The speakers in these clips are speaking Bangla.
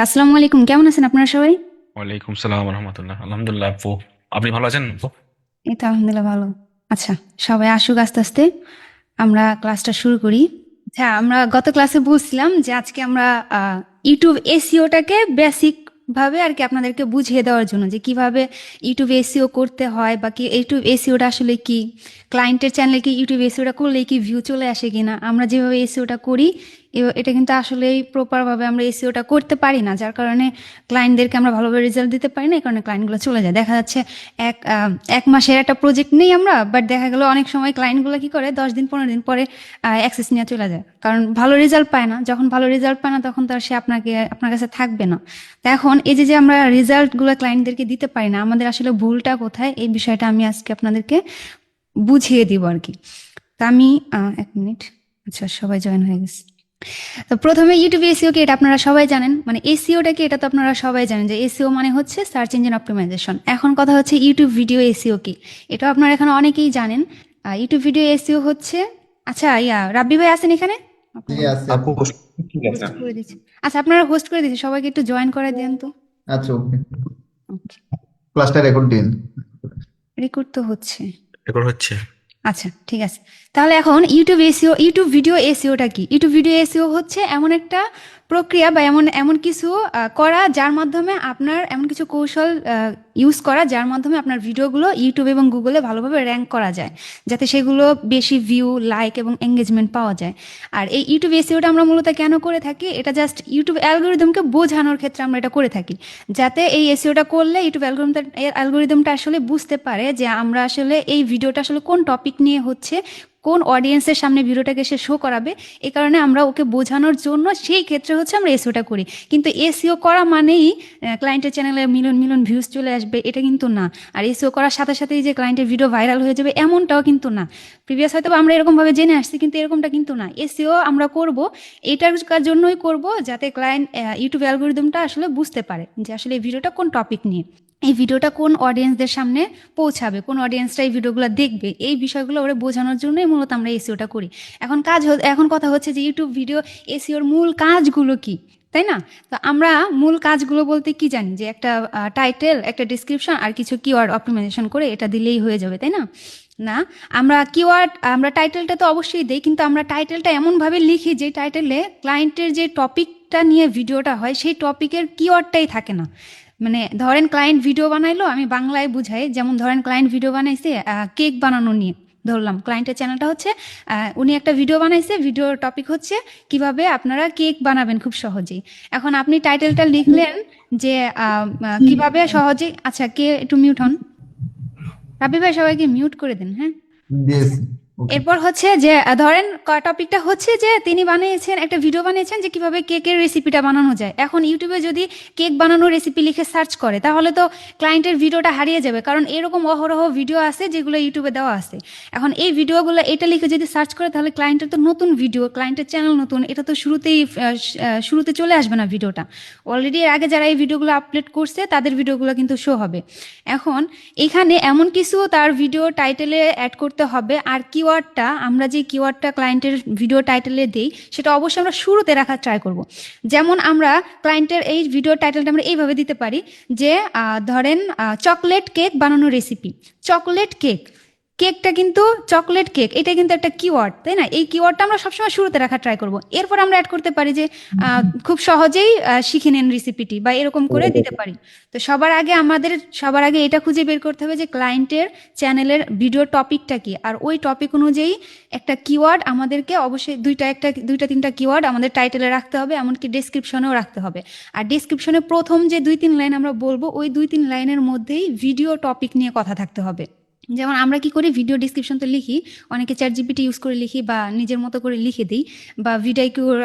আসসালামু আলাইকুম, কেমন আছেন আপনারা সবাই? ওয়ালাইকুম সালাম রহমতুল্লাহ। আলহামদুলিল্লাহ আপু, আপনি ভালো আছেন আপু? এই তো আলহামদুলিল্লাহ ভালো। আচ্ছা, সবাই আসুক আস্তে আস্তে। আমরা ক্লাসটা শুরু করি। আচ্ছা, আমরা গত ক্লাসে বলছিলাম যে আজকে আমরা ইউটিউব এসইওটাকে বেসিক ভাবে আর কি আপনাদেরকে বুঝিয়ে দেওয়ার জন্য যে কিভাবে ইউটিউব এসইও করতে হয় বা কি ইউটিউব এসইওটা আসলে কি, ক্লায়েন্টের চ্যানেলে কি ইউটিউব এসইওটা করলে কি ভিউ চলে আসে কিনা, আমরা যেভাবে এসইওটা করি এটা কিন্তু আসলেই প্রপারভাবে আমরা এসইওটা করতে পারি না, যার কারণে ক্লায়েন্টদেরকে আমরা ভালোভাবে রেজাল্ট দিতে পারি না। এই কারণে ক্লায়েন্টগুলো চলে যায়। দেখা যাচ্ছে এক মাসের একটা প্রজেক্ট নেই আমরা, বাট দেখা গেল অনেক সময় ক্লায়েন্টগুলো কি করে 10 দিন 15 দিন পরে অ্যাক্সেস নিয়ে চলে যায়, কারণ ভালো রেজাল্ট পায় না। যখন ভালো রেজাল্ট পায় না তখন তো আর সে আপনার কাছে থাকবে না। তো এখন এই যে যে আমরা রেজাল্টগুলো ক্লায়েন্টদেরকে দিতে পারি না, আমাদের আসলে ভুলটা কোথায়, এই বিষয়টা আমি আজকে আপনাদেরকে বুঝিয়ে দিব আর কি। তা আমি 1 মিনিট। আচ্ছা, সবাই জয়েন হয়ে গেছে। তো প্রথমে ইউটিউব এসইও কি, এটা আপনারা সবাই জানেন। মানে এসইওটা কি, এটা তো আপনারা সবাই জানেন যে এসইও মানে হচ্ছে সার্চ ইঞ্জিন অপটিমাইজেশন। এখন কথা হচ্ছে ইউটিউব ভিডিও এসইও কি, এটা আপনারা এখানে অনেকেই জানেন। ইউটিউব ভিডিও এসইও হচ্ছে, আচ্ছা রাব্বি ভাই আছেন এখানে? জি আপনাকে আছে আপু আপু। ঠিক আছে। হোস্ট করে দিচ্ছি। আচ্ছা, আপনারা হোস্ট করে দিচ্ছি, সবাইকে একটু জয়েন করে দেন তো। আচ্ছা, ওকে। ক্লাসটা রেকর্ড দিন। রেকর্ড তো হচ্ছে। রেকর্ড হচ্ছে। আচ্ছা, ঠিক আছে। তাহলে এখন ইউটিউব এসইও, ইউটিউব ভিডিও এসইওটা কি? ইউটিউব ভিডিও এসইও হচ্ছে এমন একটা প্রক্রিয়া বা এমন এমন কিছু করা, যার মাধ্যমে আপনার এমন কিছু কৌশল ইউজ করা, যার মাধ্যমে আপনার ভিডিওগুলো ইউটিউব এবং গুগলে ভালোভাবে র্যাঙ্ক করা যায়, যাতে সেগুলো বেশি ভিউ, লাইক এবং এঙ্গেজমেন্ট পাওয়া যায়। আর এই ইউটিউব এসইওটা আমরা মূলত কেন করে থাকি, এটা জাস্ট ইউটিউব অ্যালগোরিদমকে বোঝানোর ক্ষেত্রে আমরা এটা করে থাকি, যাতে এই এসইওটা করলে ইউটিউব অ্যালগোরিদমটা আসলে বুঝতে পারে যে আমরা আসলে এই ভিডিওটা আসলে কোন টপিক নিয়ে হচ্ছে, কোন অডিয়েন্সের সামনে ভিডিওটাকে সে শো করাবে। এই কারণে আমরা ওকে বোঝানোর জন্য সেই ক্ষেত্রে হচ্ছে আমরা এসইওটা করি। কিন্তু এসইও করা মানেই ক্লায়েন্টের চ্যানেলে মিলিয়ন মিলিয়ন ভিউজ চলে আসবে, এটা কিন্তু না। আর এসইও করার সাথে সাথেই যে ক্লায়েন্টের ভিডিও ভাইরাল হয়ে যাবে, এমনটাও কিন্তু না। প্রিভিয়াস হয়তো আমরা এরকমভাবে জেনে আসছি, কিন্তু এরকমটা কিন্তু না। এসইও আমরা করব এটার জন্যই করব, যাতে ক্লায়েন্ট ইউটিউব অ্যালগোরিদমটা আসলে বুঝতে পারে যে আসলে এই ভিডিওটা কোন টপিক নিয়ে, এই ভিডিওটা কোন অডিয়েন্সদের সামনে পৌঁছাবে, কোন অডিয়েন্সটা এই ভিডিওগুলো দেখবে, এই বিষয়গুলো ওরা বোঝানোর জন্যই মূলত আমরা এসইওটা করি। এখন কথা হচ্ছে যে ইউটিউব ভিডিও এসইওর মূল কাজগুলো কি, তাই না? তো আমরা মূল কাজগুলো বলতে কি জানি, যে একটা টাইটেল, একটা ডিসক্রিপশন আর কিছু কিওয়ার্ড অপটিমাইজেশন করে এটা দিলেই হয়ে যাবে, তাই না? না, আমরা টাইটেলটা তো অবশ্যই দেই, কিন্তু আমরা টাইটেলটা এমনভাবে লিখি যে টাইটেলে ক্লায়েন্টের যে টপিকটা নিয়ে ভিডিওটা হয় সেই টপিকের কিওয়ার্ডটাই থাকে না। মানে ধরেন ক্লায়েন্ট ভিডিও বানাইলো, আমি বাংলায় বুঝাই, যেমন ধরেন ক্লায়েন্ট ভিডিও বানাইছে কেক বানানো নিয়ে, ধরলাম ক্লায়েন্টের চ্যানেলটা হচ্ছে উনি একটা ভিডিও বানাইছে, ভিডিওর টপিক হচ্ছে কিভাবে আপনারা কেক বানাবেন খুব সহজেই। এখন আপনি টাইটেলটা লিখলেন যে কিভাবে সহজেই, আচ্ছা কে একটু মিউট হন, রাবি ভাই সবাইকে মিউট করে দিন, হ্যাঁ। দিয়েছি। ওকে। এরপর হচ্ছে যে ধরেন টপিকটা হচ্ছে যে তিনি বানিয়েছেন, একটা ভিডিও বানিয়েছেন যে কিভাবে কেকের রেসিপিটা বানানো যায়। এখন ইউটিউবে যদি কেক বানানোর রেসিপি লিখে সার্চ করে, তাহলে তো ক্লায়েন্টের ভিডিওটা হারিয়ে যাবে, কারণ এরকম অহরহ ভিডিও আছে যেগুলো ইউটিউবে দেওয়া আছে। এখন এই ভিডিওগুলো এটা লিখে যদি সার্চ করে, তাহলে ক্লায়েন্টের তো নতুন ভিডিও, ক্লায়েন্টের চ্যানেল নতুন, এটা তো শুরুতে চলে আসবে না ভিডিওটা। অলরেডি এর আগে যারা এই ভিডিওগুলো আপলোড করছে তাদের ভিডিওগুলো কিন্তু শো হবে। এখন এখানে এমন কিছু তার ভিডিও টাইটেলে অ্যাড করতে হবে, আর কিওয়ার্ডটা, আমরা যে কিওয়ার্ডটা ক্লায়েন্টের ভিডিও টাইটেলে দেই সেটা অবশ্যই আমরা শুরুতে রাখার ট্রাই করব। যেমন আমরা ক্লায়েন্টের এই ভিডিও টাইটেলটা আমরা এইভাবে দিতে পারি যে ধরেন চকলেট কেক বানানোর রেসিপি। চকলেট কেক, কেকটা কিন্তু চকলেট কেক, এটা কিন্তু একটা কিওয়ার্ড, তাই না? এই কিওয়ার্ডটা আমরা সবসময় শুরুতে রাখার ট্রাই করব। এরপর আমরা অ্যাড করতে পারি যে খুব সহজেই শিখে নেন রেসিপিটি, বা এরকম করে দিতে পারি। তো সবার আগে এটা খুঁজে বের করতে হবে যে ক্লায়েন্টের চ্যানেলের ভিডিও টপিকটা কি, আর ওই টপিক অনুযায়ী একটা কিওয়ার্ড আমাদেরকে অবশ্যই দুইটা তিনটা কিওয়ার্ড আমাদের টাইটেলে রাখতে হবে, এমনকি ডেসক্রিপশনেও রাখতে হবে। আর ডেসক্রিপশনে প্রথম যে 2-3 লাইন আমরা বলবো, ওই 2-3 লাইনের মধ্যেই ভিডিও টপিক নিয়ে কথা থাকতে হবে। যেমন আমরা কি করি, ভিডিও ডিসক্রিপশন তো লিখি, অনেকে চ্যাট জিপিটি ইউজ করে লিখি বা নিজের মতো করে লিখে দিই, বা ভিডিওর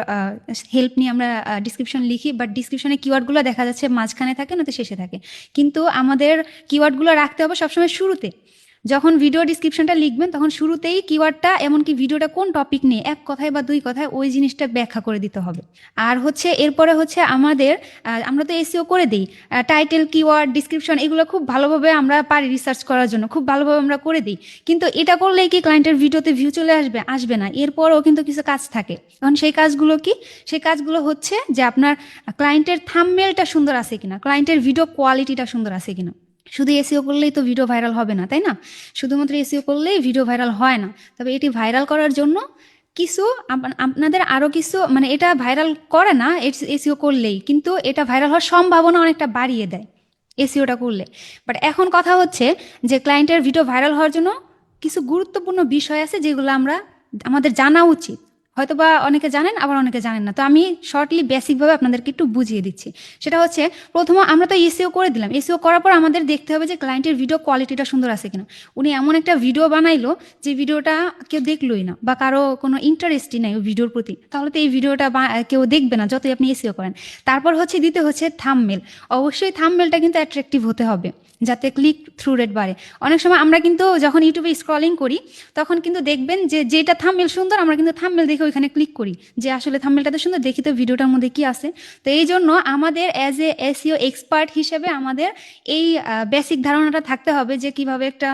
হেল্প নিয়ে আমরা ডিসক্রিপশন লিখি, বাট ডিসক্রিপশনে কিওয়ার্ডগুলো দেখা যাচ্ছে মাঝখানে থাকে না তো শেষে থাকে। কিন্তু আমাদের কিওয়ার্ডগুলো রাখতে হবে সবসময় শুরুতে। যখন ভিডিও ডিসক্রিপশনটা লিখবেন তখন শুরুতেই কিওয়ার্ডটা, এমনকি ভিডিওটা কোন টপিক নিয়ে, এক কথায় বা দুই কথায় ওই জিনিসটা ব্যাখ্যা করে দিতে হবে। আর হচ্ছে এরপরে হচ্ছে আমাদের আমরা তো এসইও করে দিই, টাইটেল, কিওয়ার্ড, ডিসক্রিপশন এগুলো খুব ভালোভাবে আমরা পারি রিসার্চ করার জন্য, খুব ভালোভাবে আমরা করে দিই। কিন্তু এটা করলেই কি ক্লায়েন্টের ভিডিওতে ভিউ চলে আসবে? আসবে না। এরপরও কিন্তু কিছু কাজ থাকে। এখন সেই কাজগুলো কি? সেই কাজগুলো হচ্ছে যে আপনার ক্লায়েন্টের থাম্বনেলটা সুন্দর আছে কিনা, ক্লায়েন্টের ভিডিও কোয়ালিটিটা সুন্দর আছে কিনা। শুধু এসইও করলেই তো ভিডিও ভাইরাল হবে না, তাই না? শুধুমাত্র এসইও করলেই ভিডিও ভাইরাল হয় না। তবে এটি ভাইরাল করার জন্য কিছু আপনাদের আরো কিছু, মানে এটা ভাইরাল করে না এসইও করলেই, কিন্তু এটা ভাইরাল হওয়ার সম্ভাবনা অনেকটা বাড়িয়ে দেয় এসইওটা করলে। বাট এখন কথা হচ্ছে যে ক্লায়েন্টের ভিডিও ভাইরাল হওয়ার জন্য কিছু গুরুত্বপূর্ণ বিষয় আছে যেগুলো আমাদের জানা উচিত। হয়তোবা অনেকে জানেন, আবার অনেকে জানেন না। তো আমি শর্টলি বেসিকভাবে আপনাদেরকে একটু বুঝিয়ে দিচ্ছি। সেটা হচ্ছে, প্রথমে আমরা তো এসইও করে দিলাম। এসইও করার পর আমাদের দেখতে হবে যে ক্লায়েন্টের ভিডিও কোয়ালিটিটা সুন্দর আছে কিনা। উনি এমন একটা ভিডিও বানাইলো যে ভিডিওটা কেউ দেখলোই না, বা কারো কোনো ইন্টারেস্টই নাই ওই ভিডিওর প্রতি, তাহলে তো এই ভিডিওটা কেউ দেখবে না যতই আপনি এসইও করেন। তারপর হচ্ছে দিতে হচ্ছে থাম্বনেল। অবশ্যই থাম্বনেলটা কিন্তু অ্যাট্রাকটিভ হতে হবে যাতে ক্লিক থ্রু রেট বাড়ে। অনেক সময় আমরা কিন্তু যখন ইউটিউবে স্ক্রলিং করি তখন কিন্তু দেখবেন যে যেটা থাম্বনেল সুন্দর, আমরা কিন্তু থাম্বনেল দেখে ওইখানে ক্লিক করি যে আসলে থাম্বনেলটা তো সুন্দর, দেখি তো ভিডিওটার মধ্যে কি আছে। তো এই জন্য আমাদের অ্যাজ এ এসইও এক্সপার্ট হিসেবে আমাদের এই বেসিক ধারণাটা থাকতে হবে যে কিভাবে একটা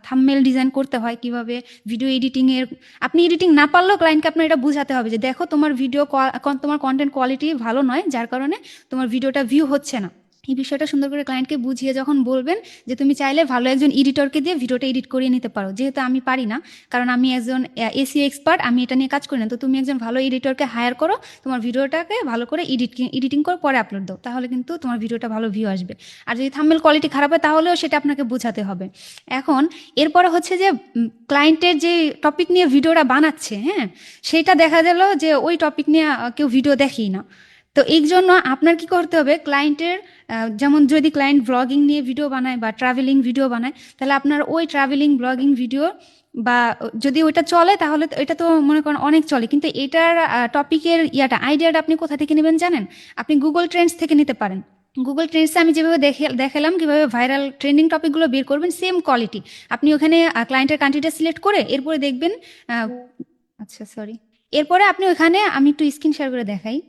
থাম্বনেল ডিজাইন করতে হয়, কিভাবে ভিডিও এডিটিংয়ের, আপনি এডিটিং না পারলেও ক্লায়েন্টকে আপনার এটা বোঝাতে হবে যে দেখো তোমার তোমার কন্টেন্ট কোয়ালিটি ভালো নয়, যার কারণে তোমার ভিডিওটা ভিউ হচ্ছে না। এই বিষয়টা সুন্দর করে ক্লায়েন্টকে বুঝিয়ে যখন বলবেন যে তুমি চাইলে ভালো একজন এডিটরকে দিয়ে ভিডিওটা এডিট করিয়ে নিতে পারো, যেহেতু আমি পারি না, কারণ আমি একজন এসইও এক্সপার্ট, আমি এটা নিয়ে কাজ করি না। তো তুমি একজন ভালো এডিটরকে হায়ার করো, তোমার ভিডিওটাকে ভালো করে এডিটিং করে পরে আপলোড দাও, তাহলে কিন্তু তোমার ভিডিওটা ভালো ভিউ আসবে। আর যদি থাম্বনেল কোয়ালিটি খারাপ হয় তাহলেও সেটা আপনাকে বোঝাতে হবে। এখন এরপরে হচ্ছে যে ক্লায়েন্টের যে টপিক নিয়ে ভিডিওটা বানাচ্ছে, হ্যাঁ, সেটা দেখা গেল যে ওই টপিক নিয়ে কেউ ভিডিও দেখেই না। তো এই জন্য আপনার কি করতে হবে, ক্লায়েন্টের যেমন যদি ক্লায়েন্ট ব্লগিং নিয়ে ভিডিও বানায় বা ট্রাভেলিং ভিডিও বানায়, তাহলে আপনার ওই ট্রাভেলিং ব্লগিং ভিডিও, বা যদি ওইটা চলে তাহলে এটা তো মনে করেন অনেক চলে, কিন্তু এটার টপিকের আইডিয়াটা আপনি কোথা থেকে নেবেন জানেন? আপনি গুগল ট্রেন্ডস থেকে নিতে পারেন। গুগল ট্রেন্ডসে আমি যেভাবে দেখালাম কিভাবে ভাইরাল ট্রেন্ডিং টপিকগুলো বের করবেন, সেম কোয়ালিটি আপনি ওখানে ক্লায়েন্টের কান্ট্রিটা সিলেক্ট করে এরপরে দেখবেন। আচ্ছা সরি, এরপরে আপনি ওখানে, আমি একটু স্ক্রিন শেয়ার করে দেখাই,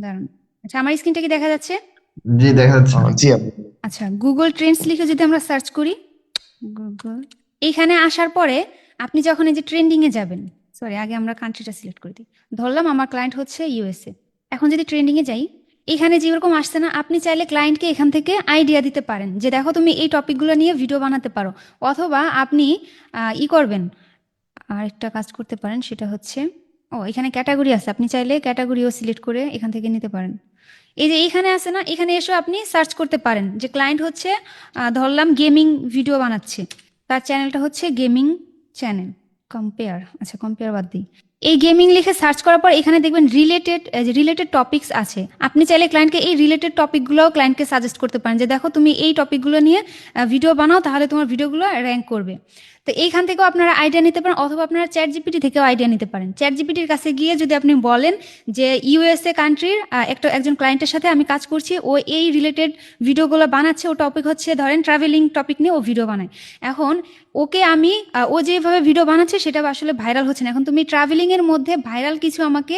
দাঁড়ান। আচ্ছা, আমার স্ক্রিনটা কি দেখা যাচ্ছে? জি দেখা যাচ্ছে। জি আপু। আচ্ছা, গুগল ট্রেন্ডস লিখে যদি আমরা সার্চ করি, গুগল, এইখানে আসার পরে আপনি যখন এই যে ট্রেন্ডিং এ যাবেন, সরি আগে আমরা কান্ট্রিটা সিলেক্ট করে দিই, ধরলাম আমার ক্লায়েন্ট হচ্ছে ইউএসএ। এখন যদি ট্রেন্ডিং এ যাই, এখানে যেরকম আসছে না, আপনি চাইলে ক্লায়েন্টকে এখান থেকে আইডিয়া দিতে পারেন যে দেখো তুমি এই টপিকগুলো নিয়ে ভিডিও বানাতে পারো, অথবা আপনি করবেন, আরেকটা কাজ করতে পারেন, সেটা হচ্ছে এখানে ক্যাটাগরি আছে, আপনি চাইলে ক্যাটাগরিও সিলেক্ট করে এখান থেকে নিতে পারেন। এই যে এইখানে আছে না, এখানে এসে আপনি সার্চ করতে পারেন যে ক্লায়েন্ট হচ্ছে ধরলাম গেমিং ভিডিও বানাচ্ছে, তার চ্যানেলটা হচ্ছে গেমিং চ্যানেল, কম্পেয়ার, আচ্ছা কম্পেয়ার বাদ দিই। এই গেমিং লিখে সার্চ করার পর এখানে দেখবেন রিলেটেড টপিকস আছে। আপনি চাইলে ক্লায়েন্টকে এই রিলেটেড টপিকগুলোও ক্লায়েন্টকে সাজেস্ট করতে পারেন যে দেখো তুমি এই টপিকগুলো নিয়ে ভিডিও বানাও, তাহলে তোমার ভিডিওগুলো র্যাঙ্ক করবে। তো এইখান থেকেও আপনারা আইডিয়া নিতে পারেন, অথবা আপনারা চ্যাট জিপিটি থেকেও আইডিয়া নিতে পারেন। চ্যাট জিপিটির কাছে গিয়ে যদি আপনি বলেন যে ইউএসএ কান্ট্রির একজন ক্লায়েন্টের সাথে আমি কাজ করছি, ও এই রিলেটেড ভিডিওগুলো বানাচ্ছে, ও টপিক হচ্ছে ধরেন ট্রাভেলিং টপিক নিয়ে ও ভিডিও বানায়। এখন ওকে আমি ও যেভাবে ভিডিও বানাচ্ছে সেটা আসলে ভাইরাল হচ্ছে না, এখন তুমি ট্রাভেলিং এর মধ্যে ভাইরাল কিছু আমাকে,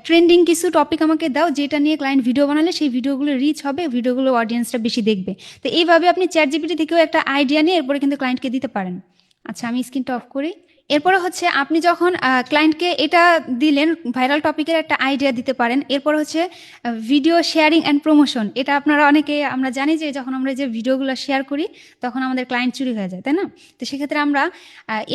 ট্রেন্ডিং কিছু টপিক আমাকে দাও যেটা নিয়ে ক্লায়েন্ট ভিডিও বানালে সেই ভিডিওগুলো রিচ হবে, ভিডিওগুলো অডিয়েন্সটা বেশি দেখবে। তো এইভাবে আপনি চ্যাট জিপিটি থেকেও একটা আইডিয়া নিয়ে এরপরে কিন্তু ক্লায়েন্টকে দিতে পারেন। আচ্ছা, আমি স্ক্রিনটা অফ করি। এরপরে হচ্ছে আপনি যখন ক্লায়েন্টকে এটা দিলেন, ভাইরাল টপিকের একটা আইডিয়া দিতে পারেন। এরপর হচ্ছে ভিডিও শেয়ারিং অ্যান্ড প্রমোশন। এটা আপনারা অনেকে, আমরা জানি যে যখন আমরা যে ভিডিওগুলো শেয়ার করি তখন আমাদের ক্লায়েন্ট চুরি হয়ে যায়, তাই না? তো সেক্ষেত্রে আমরা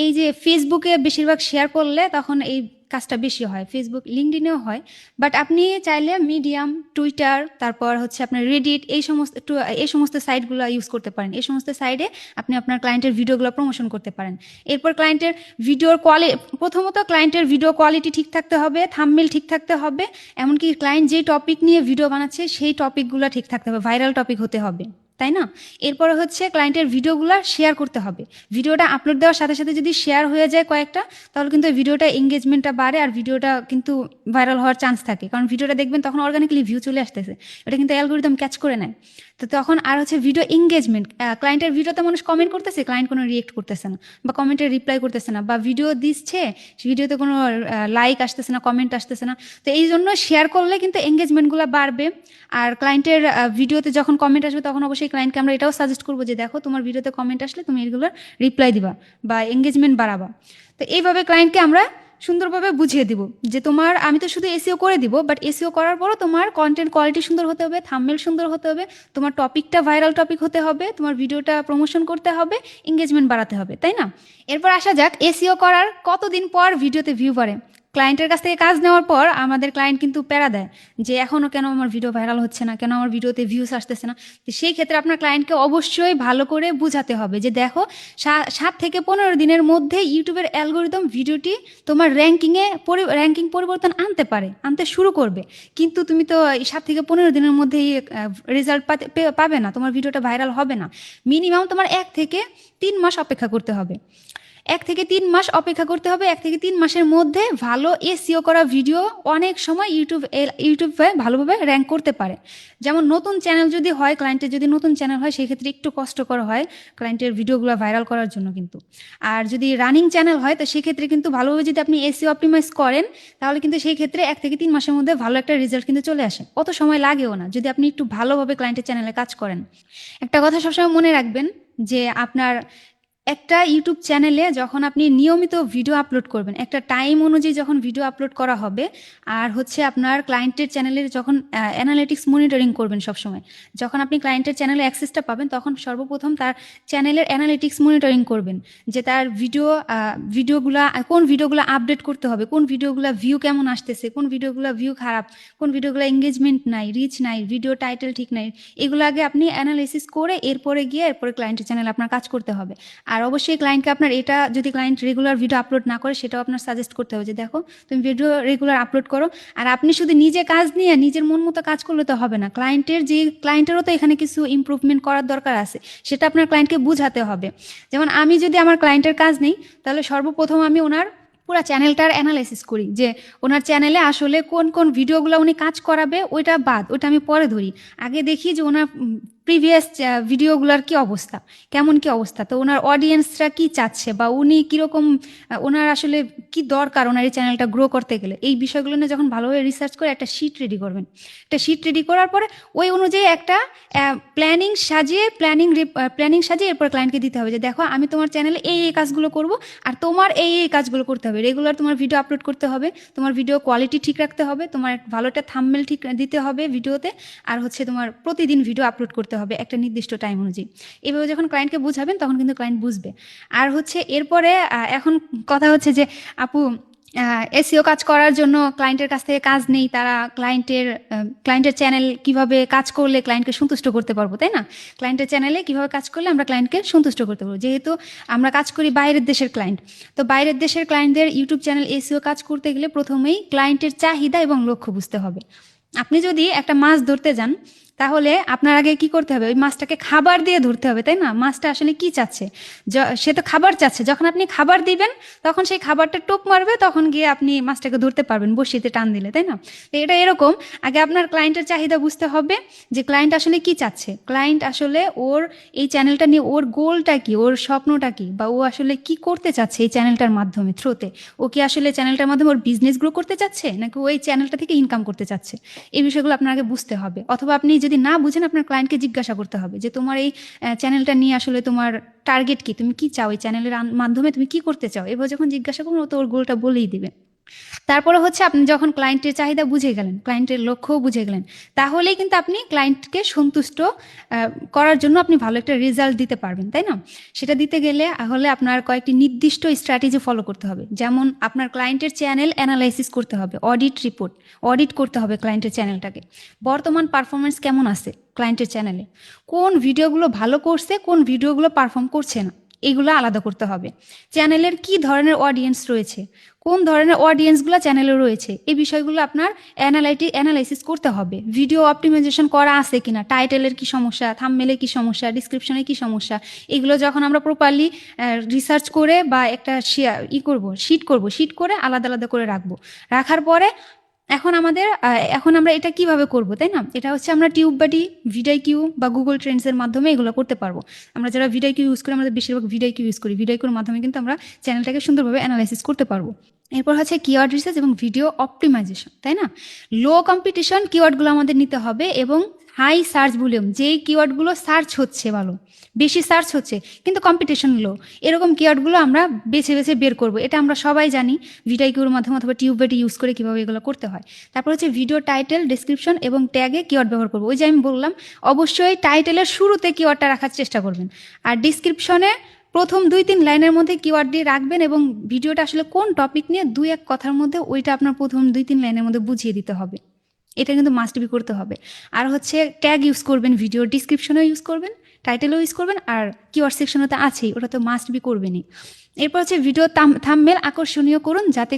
এই যে ফেসবুকে বেশিরভাগ শেয়ার করলে তখন এই কাজটা বেশি হয়, ফেসবুক, লিঙ্কডইনেও হয়। বাট আপনি চাইলে মিডিয়াম, টুইটার, তারপর হচ্ছে আপনার রেডিট, এই সমস্ত সাইটগুলো ইউজ করতে পারেন। এই সমস্ত সাইটে আপনি আপনার ক্লায়েন্টের ভিডিওগুলো প্রমোশন করতে পারেন। এরপর ক্লায়েন্টের ভিডিওর প্রথমত ক্লায়েন্টের ভিডিও কোয়ালিটি ঠিক থাকতে হবে, থাম্বনেল ঠিক থাকতে হবে, এমনকি ক্লায়েন্ট যে টপিক নিয়ে ভিডিও বানাচ্ছে সেই টপিকগুলো ঠিক থাকতে হবে, ভাইরাল টপিক হতে হবে, তাই না? এরপরে হচ্ছে ক্লায়েন্টের ভিডিওগুলো শেয়ার করতে হবে। ভিডিওটা আপলোড দেওয়ার সাথে সাথে যদি শেয়ার হয়ে যায় কয়েকটা, তাহলে কিন্তু ভিডিওটা এঙ্গেজমেন্টটা বাড়ে আর ভিডিওটা কিন্তু ভাইরাল হওয়ার চান্স থাকে, কারণ ভিডিওটা দেখবেন তখন অর্গানিকলি ভিউ চলে আসতেছে, এটা কিন্তু অ্যালগোরিদম ক্যাচ করে নেয়। তো তখন আর হচ্ছে ভিডিও এঙ্গেজমেন্ট, ক্লায়েন্টের ভিডিওতে মানুষ কমেন্ট করতেছে, ক্লায়েন্ট কোনো রিয়েক্ট করতেছে না বা কমেন্টের রিপ্লাই করতেছে না, বা ভিডিও দিচ্ছে ভিডিওতে কোনো লাইক আসতেছে না, কমেন্ট আসতেছে না। তো এই জন্য শেয়ার করলে কিন্তু এঙ্গেজমেন্টগুলো বাড়বে। আর ক্লায়েন্টের ভিডিওতে যখন কমেন্ট আসবে তখন অবশ্যই ক্লায়েন্টকে আমরা এটাও সাজেস্ট করবো যে দেখো তোমার ভিডিওতে কমেন্ট আসলে তুমি এগুলোর রিপ্লাই দিবা বা এঙ্গেজমেন্ট বাড়াবা। তো এইভাবে ক্লায়েন্টকে আমরা সুন্দরভাবে বুঝিয়ে দিব যে তোমার, আমি তো শুধু এসইও করে দিব, বাট এসইও করার পরও তোমার কন্টেন্ট কোয়ালিটি সুন্দর হতে হবে, থাম্বনেল সুন্দর হতে হবে, তোমার টপিকটা ভাইরাল টপিক হতে হবে, তোমার ভিডিওটা প্রমোশন করতে হবে, এঙ্গেজমেন্ট বাড়াতে হবে, তাই না? এরপর আসা যাক এসইও করার কতদিন পর ভিডিওতে ভিউ বাড়ে। ক্লায়েন্টের কাছ থেকে কাজ নেওয়ার পর আমাদের ক্লায়েন্ট কিন্তু প্যারা দেয় যে এখনও কেন আমার ভিডিও ভাইরাল হচ্ছে না, কেন আমার ভিডিওতে ভিউস আসতেছে না। তো সেই ক্ষেত্রে আপনার ক্লায়েন্টকে অবশ্যই ভালো করে বুঝাতে হবে যে দেখো 7 থেকে 15 দিনের মধ্যে ইউটিউবের অ্যালগোরিদম ভিডিওটি তোমার র্যাঙ্কিং পরিবর্তন আনতে শুরু করবে, কিন্তু তুমি তো 7 থেকে 15 দিনের মধ্যেই রেজাল্ট পাবে না, তোমার ভিডিওটা ভাইরাল হবে না। মিনিমাম তোমার 1 থেকে 3 মাস অপেক্ষা করতে হবে। 1 থেকে 3 মাস অপেক্ষা করতে হবে। 1 থেকে 3 মাসের মধ্যে ভালো এসইও করা ভিডিও অনেক সময় ইউটিউবে ভালোভাবে র্যাঙ্ক করতে পারে। যেমন নতুন চ্যানেল যদি হয়, ক্লায়েন্টের যদি নতুন চ্যানেল হয়, সেই ক্ষেত্রে একটু কষ্টকর হয় ক্লায়েন্টের ভিডিওগুলো ভাইরাল করার জন্য কিন্তু। আর যদি রানিং চ্যানেল হয় তো সেক্ষেত্রে কিন্তু ভালোভাবে যদি আপনি এসইও অপটিমাইজ করেন, তাহলে কিন্তু সেই ক্ষেত্রে 1 থেকে 3 মাসের মধ্যে ভালো একটা রেজাল্ট কিন্তু চলে আসে, অত সময় লাগেও না যদি আপনি একটু ভালোভাবে ক্লায়েন্টের চ্যানেলে কাজ করেন। একটা কথা সবসময় মনে রাখবেন যে আপনার একটা ইউটিউব চ্যানেলে যখন আপনি নিয়মিত ভিডিও আপলোড করবেন, একটা টাইম অনুযায়ী যখন ভিডিও আপলোড করা হবে, আর হচ্ছে আপনার ক্লায়েন্টের চ্যানেলের যখন অ্যানালিটিক্স মনিটরিং করবেন সবসময়, যখন আপনি ক্লায়েন্টের চ্যানেলে অ্যাক্সেসটা পাবেন তখন সর্বপ্রথম তার চ্যানেলের অ্যানালিটিক্স মনিটরিং করবেন যে তার কোন ভিডিওগুলো আপডেট করতে হবে, কোন ভিডিওগুলো ভিউ কেমন আসতেছে, কোন ভিডিওগুলো ভিউ খারাপ, কোন ভিডিওগুলো এঙ্গেজমেন্ট নাই, রিচ নাই, ভিডিও টাইটেল ঠিক নাই। এগুলো আগে আপনি অ্যানালাইসিস করে এরপরে ক্লায়েন্টের চ্যানেলে আপনার কাজ করতে হবে। আর অবশ্যই ক্লায়েন্টকে আপনার এটা, যদি ক্লায়েন্ট রেগুলার ভিডিও আপলোড না করে সেটাও আপনার সাজেস্ট করতে হবে যে দেখো তুমি ভিডিও রেগুলার আপলোড করো। আর আপনি শুধু নিজে কাজ নিয়ে নিজের মন মতো কাজ করলে তো হবে না, ক্লায়েন্টেরও তো এখানে কিছু ইমপ্রুভমেন্ট করার দরকার আছে, সেটা আপনার ক্লায়েন্টকে বুঝাতে হবে। যেমন আমি যদি আমার ক্লায়েন্টের কাজ নেই, তাহলে সর্বপ্রথম আমি ওনার পুরো চ্যানেলটার অ্যানালাইসিস করি যে ওনার চ্যানেলে আসলে কোন কোন ভিডিওগুলো উনি কাজ করাবে, ওইটা আমি পরে ধরি। আগে দেখি যে ওনার প্রিভিয়াস ভিডিওগুলোর কি অবস্থা, কেমন কি অবস্থা, তো ওনার অডিয়েন্সরা কি চাচ্ছে বা উনি কীরকম, ওনার আসলে কি দরকার ওনার এই চ্যানেলটা গ্রো করতে গেলে, এই বিষয়গুলো নিয়ে যখন ভালোভাবে রিসার্চ করে একটা শিট রেডি করবেন। একটা শিট রেডি করার পরে ওই অনুযায়ী একটা প্ল্যানিং সাজিয়ে এরপর ক্লায়েন্টকে দিতে হবে যে দেখো আমি তোমার চ্যানেলে এই কাজগুলো করব, আর তোমার এই কাজগুলো করতে হবে। রেগুলার তোমার ভিডিও আপলোড করতে হবে, তোমার ভিডিও কোয়ালিটি ঠিক রাখতে হবে, তোমার ভালো একটা থাম্বনেল ঠিক দিতে হবে ভিডিওতে, আর হচ্ছে তোমার প্রতিদিন ভিডিও আপলোড করতে হবে একটা নির্দিষ্ট টাইম অনুযায়ী। এভাবে যখন ক্লায়েন্টকে বুঝাবেন তখন কিন্তু ক্লায়েন্ট বুঝবে। আর হচ্ছে এরপরে এখন কথা হচ্ছে যে আপু এসইও কাজ করার জন্য ক্লায়েন্টের কাছ থেকে কাজ নেই, তারা ক্লায়েন্টের চ্যানেল কিভাবে কাজ করলে ক্লায়েন্টকে সন্তুষ্ট করতে পারবো, তাই না? ক্লায়েন্টের চ্যানেলে কিভাবে কাজ করলে আমরা ক্লায়েন্টকে সন্তুষ্ট করতে পারবো, যেহেতু আমরা কাজ করি বাইরের দেশের ক্লায়েন্ট। তো বাইরের দেশের ক্লায়েন্টদের ইউটিউব চ্যানেল এসইও কাজ করতে গেলে প্রথমেই ক্লায়েন্টের চাহিদা এবং লক্ষ্য বুঝতে হবে। আপনি যদি একটা মাছ ধরতে যান, তাহলে আপনার আগে কি করতে হবে, ওই মাছটাকে খাবার দিয়ে ধরতে হবে, তাই না? মাছটা আসলে কি চাচ্ছে, সে তো খাবার চাচ্ছে, যখন আপনি খাবার দিবেন তখন সেই খাবারটা টোপ মারবে, তখন গিয়ে আপনি মাছটাকে ধরতে পারবেন বড়শিতে টান দিলে, তাই না? তো এটা এরকম, আগে আপনার ক্লায়েন্টের চাহিদা বুঝতে হবে যে ক্লায়েন্ট আসলে কি চাচ্ছে, ক্লায়েন্ট আসলে ওর এই চ্যানেলটা নিয়ে ওর গোলটা কি, ওর স্বপ্নটা কি, বা ও আসলে কি করতে চাচ্ছে এই চ্যানেলটার মাধ্যমে থ্রুতে। ও কি আসলে চ্যানেলটার মাধ্যমে ওর বিজনেস গ্রো করতে চাচ্ছে, নাকি ওই চ্যানেলটা থেকে ইনকাম করতে চাচ্ছে, এই বিষয়গুলো আপনার আগে বুঝতে হবে। অথবা আপনি যদি না বুঝেন, আপনার ক্লায়েন্টকে জিজ্ঞাসা করতে হবে যে তোমার এই চ্যানেলটা নিয়ে আসলে তোমার টার্গেট কি, তুমি কি চাও, এই চ্যানেলের মাধ্যমে তুমি কি করতে চাও। এবার যখন জিজ্ঞাসা করবেন, ও তো ওর গোলটা বলেই দিবে। তারপরে হচ্ছে আপনি যখন ক্লায়েন্টের চাহিদা বুঝে গেলেন, ক্লায়েন্টের লক্ষ্যও বুঝে গেলেন, তাহলেই কিন্তু আপনি ক্লায়েন্টকে সন্তুষ্ট করার জন্য আপনি ভালো একটা রেজাল্ট দিতে পারবেন, তাই না? সেটা দিতে গেলে আপনার কয়েকটি নির্দিষ্ট স্ট্র্যাটেজি ফলো করতে হবে। যেমন আপনার ক্লায়েন্টের চ্যানেল অ্যানালাইসিস করতে হবে, অডিট করতে হবে ক্লায়েন্টের চ্যানেলটাকে। বর্তমান পারফরমেন্স কেমন আছে ক্লায়েন্টের চ্যানেলে, কোন ভিডিওগুলো ভালো করছে, কোন ভিডিওগুলো পারফর্ম করছে না, এইগুলো আলাদা করতে হবে। চ্যানেলের কি ধরনের অডিয়েন্স রয়েছে, কোন ধরনের অডিয়েন্সগুলো চ্যানেলে রয়েছে, এই বিষয়গুলো আপনার অ্যানালাইসিস করতে হবে। ভিডিও অপটিমাইজেশন করা আছে কিনা, টাইটেলের কি সমস্যা, থাম্বনেলে কি সমস্যা, ডিসক্রিপশনে কি সমস্যা, এগুলো যখন আমরা প্রপারলি রিসার্চ করে বা একটা শিট করে আলাদা আলাদা করে রাখার পরে এখন আমরা এটা কিভাবে করব, তাই না? এটা হচ্ছে আমরা টিউববাটি, ভিডিআইকিউ বা গুগল ট্রেন্ডসের মাধ্যমে এগুলো করতে পারবো। আমরা যারা ভিডিআইকিউ ইউজ করি, আমাদের বেশিরভাগ ভিডিআইকিউ ইউজ করি, ভিডিআইকিউর মাধ্যমে কিন্তু আমরা চ্যানেলটাকে সুন্দরভাবে অ্যানালাইসিস করতে পারবো। এরপর হচ্ছে কিওয়ার্ড রিসার্চ এবং ভিডিও অপটিমাইজেশন, তাই না? লো কম্পিটিশন কিওয়ার্ডগুলো আমাদের নিতে হবে এবং হাই সার্চ ভলিউম, যেই কিওয়ার্ডগুলো সার্চ হচ্ছে ভালো, বেশি সার্চ হচ্ছে কিন্তু কম্পিটিশন লো, এরকম কিওয়ার্ডগুলো আমরা বেছে বেছে বের করব। এটা আমরা সবাই জানি ভিডিআইকিউর মাধ্যমে অথবা টিউববাটি ইউজ করে কীভাবে এগুলো করতে হয়। তারপর হচ্ছে ভিডিও টাইটেল, ডেসক্রিপশন এবং ট্যাগে কিওয়ার্ড ব্যবহার করবো। ওই যে আমি বললাম, অবশ্যই টাইটেলের শুরুতে কিওয়ার্ডটা রাখার চেষ্টা করবেন, আর ডিসক্রিপশনে প্রথম 2-3 লাইনের মধ্যে কিওয়ার্ড দিয়ে রাখবেন এবং ভিডিওটা আসলে কোন টপিক নিয়ে 2-1 কথার মধ্যে ওইটা আপনার প্রথম 2-3 লাইনের মধ্যে বুঝিয়ে দিতে হবে। এটা কিন্তু মাস্ট বি করতে হবে। আর হচ্ছে ট্যাগ ইউজ করবেন, ভিডিও ডিসক্রিপশনেও ইউজ করবেন, টাইটেলও ইউজ করবেন, আর কিওয়ার্ড সেকশনে তো আছেই, ওটা তো মাস্ট বি করবেনই। এরপর হচ্ছে ভিডিও থাম্বনেল আকর্ষণীয় করুন যাতে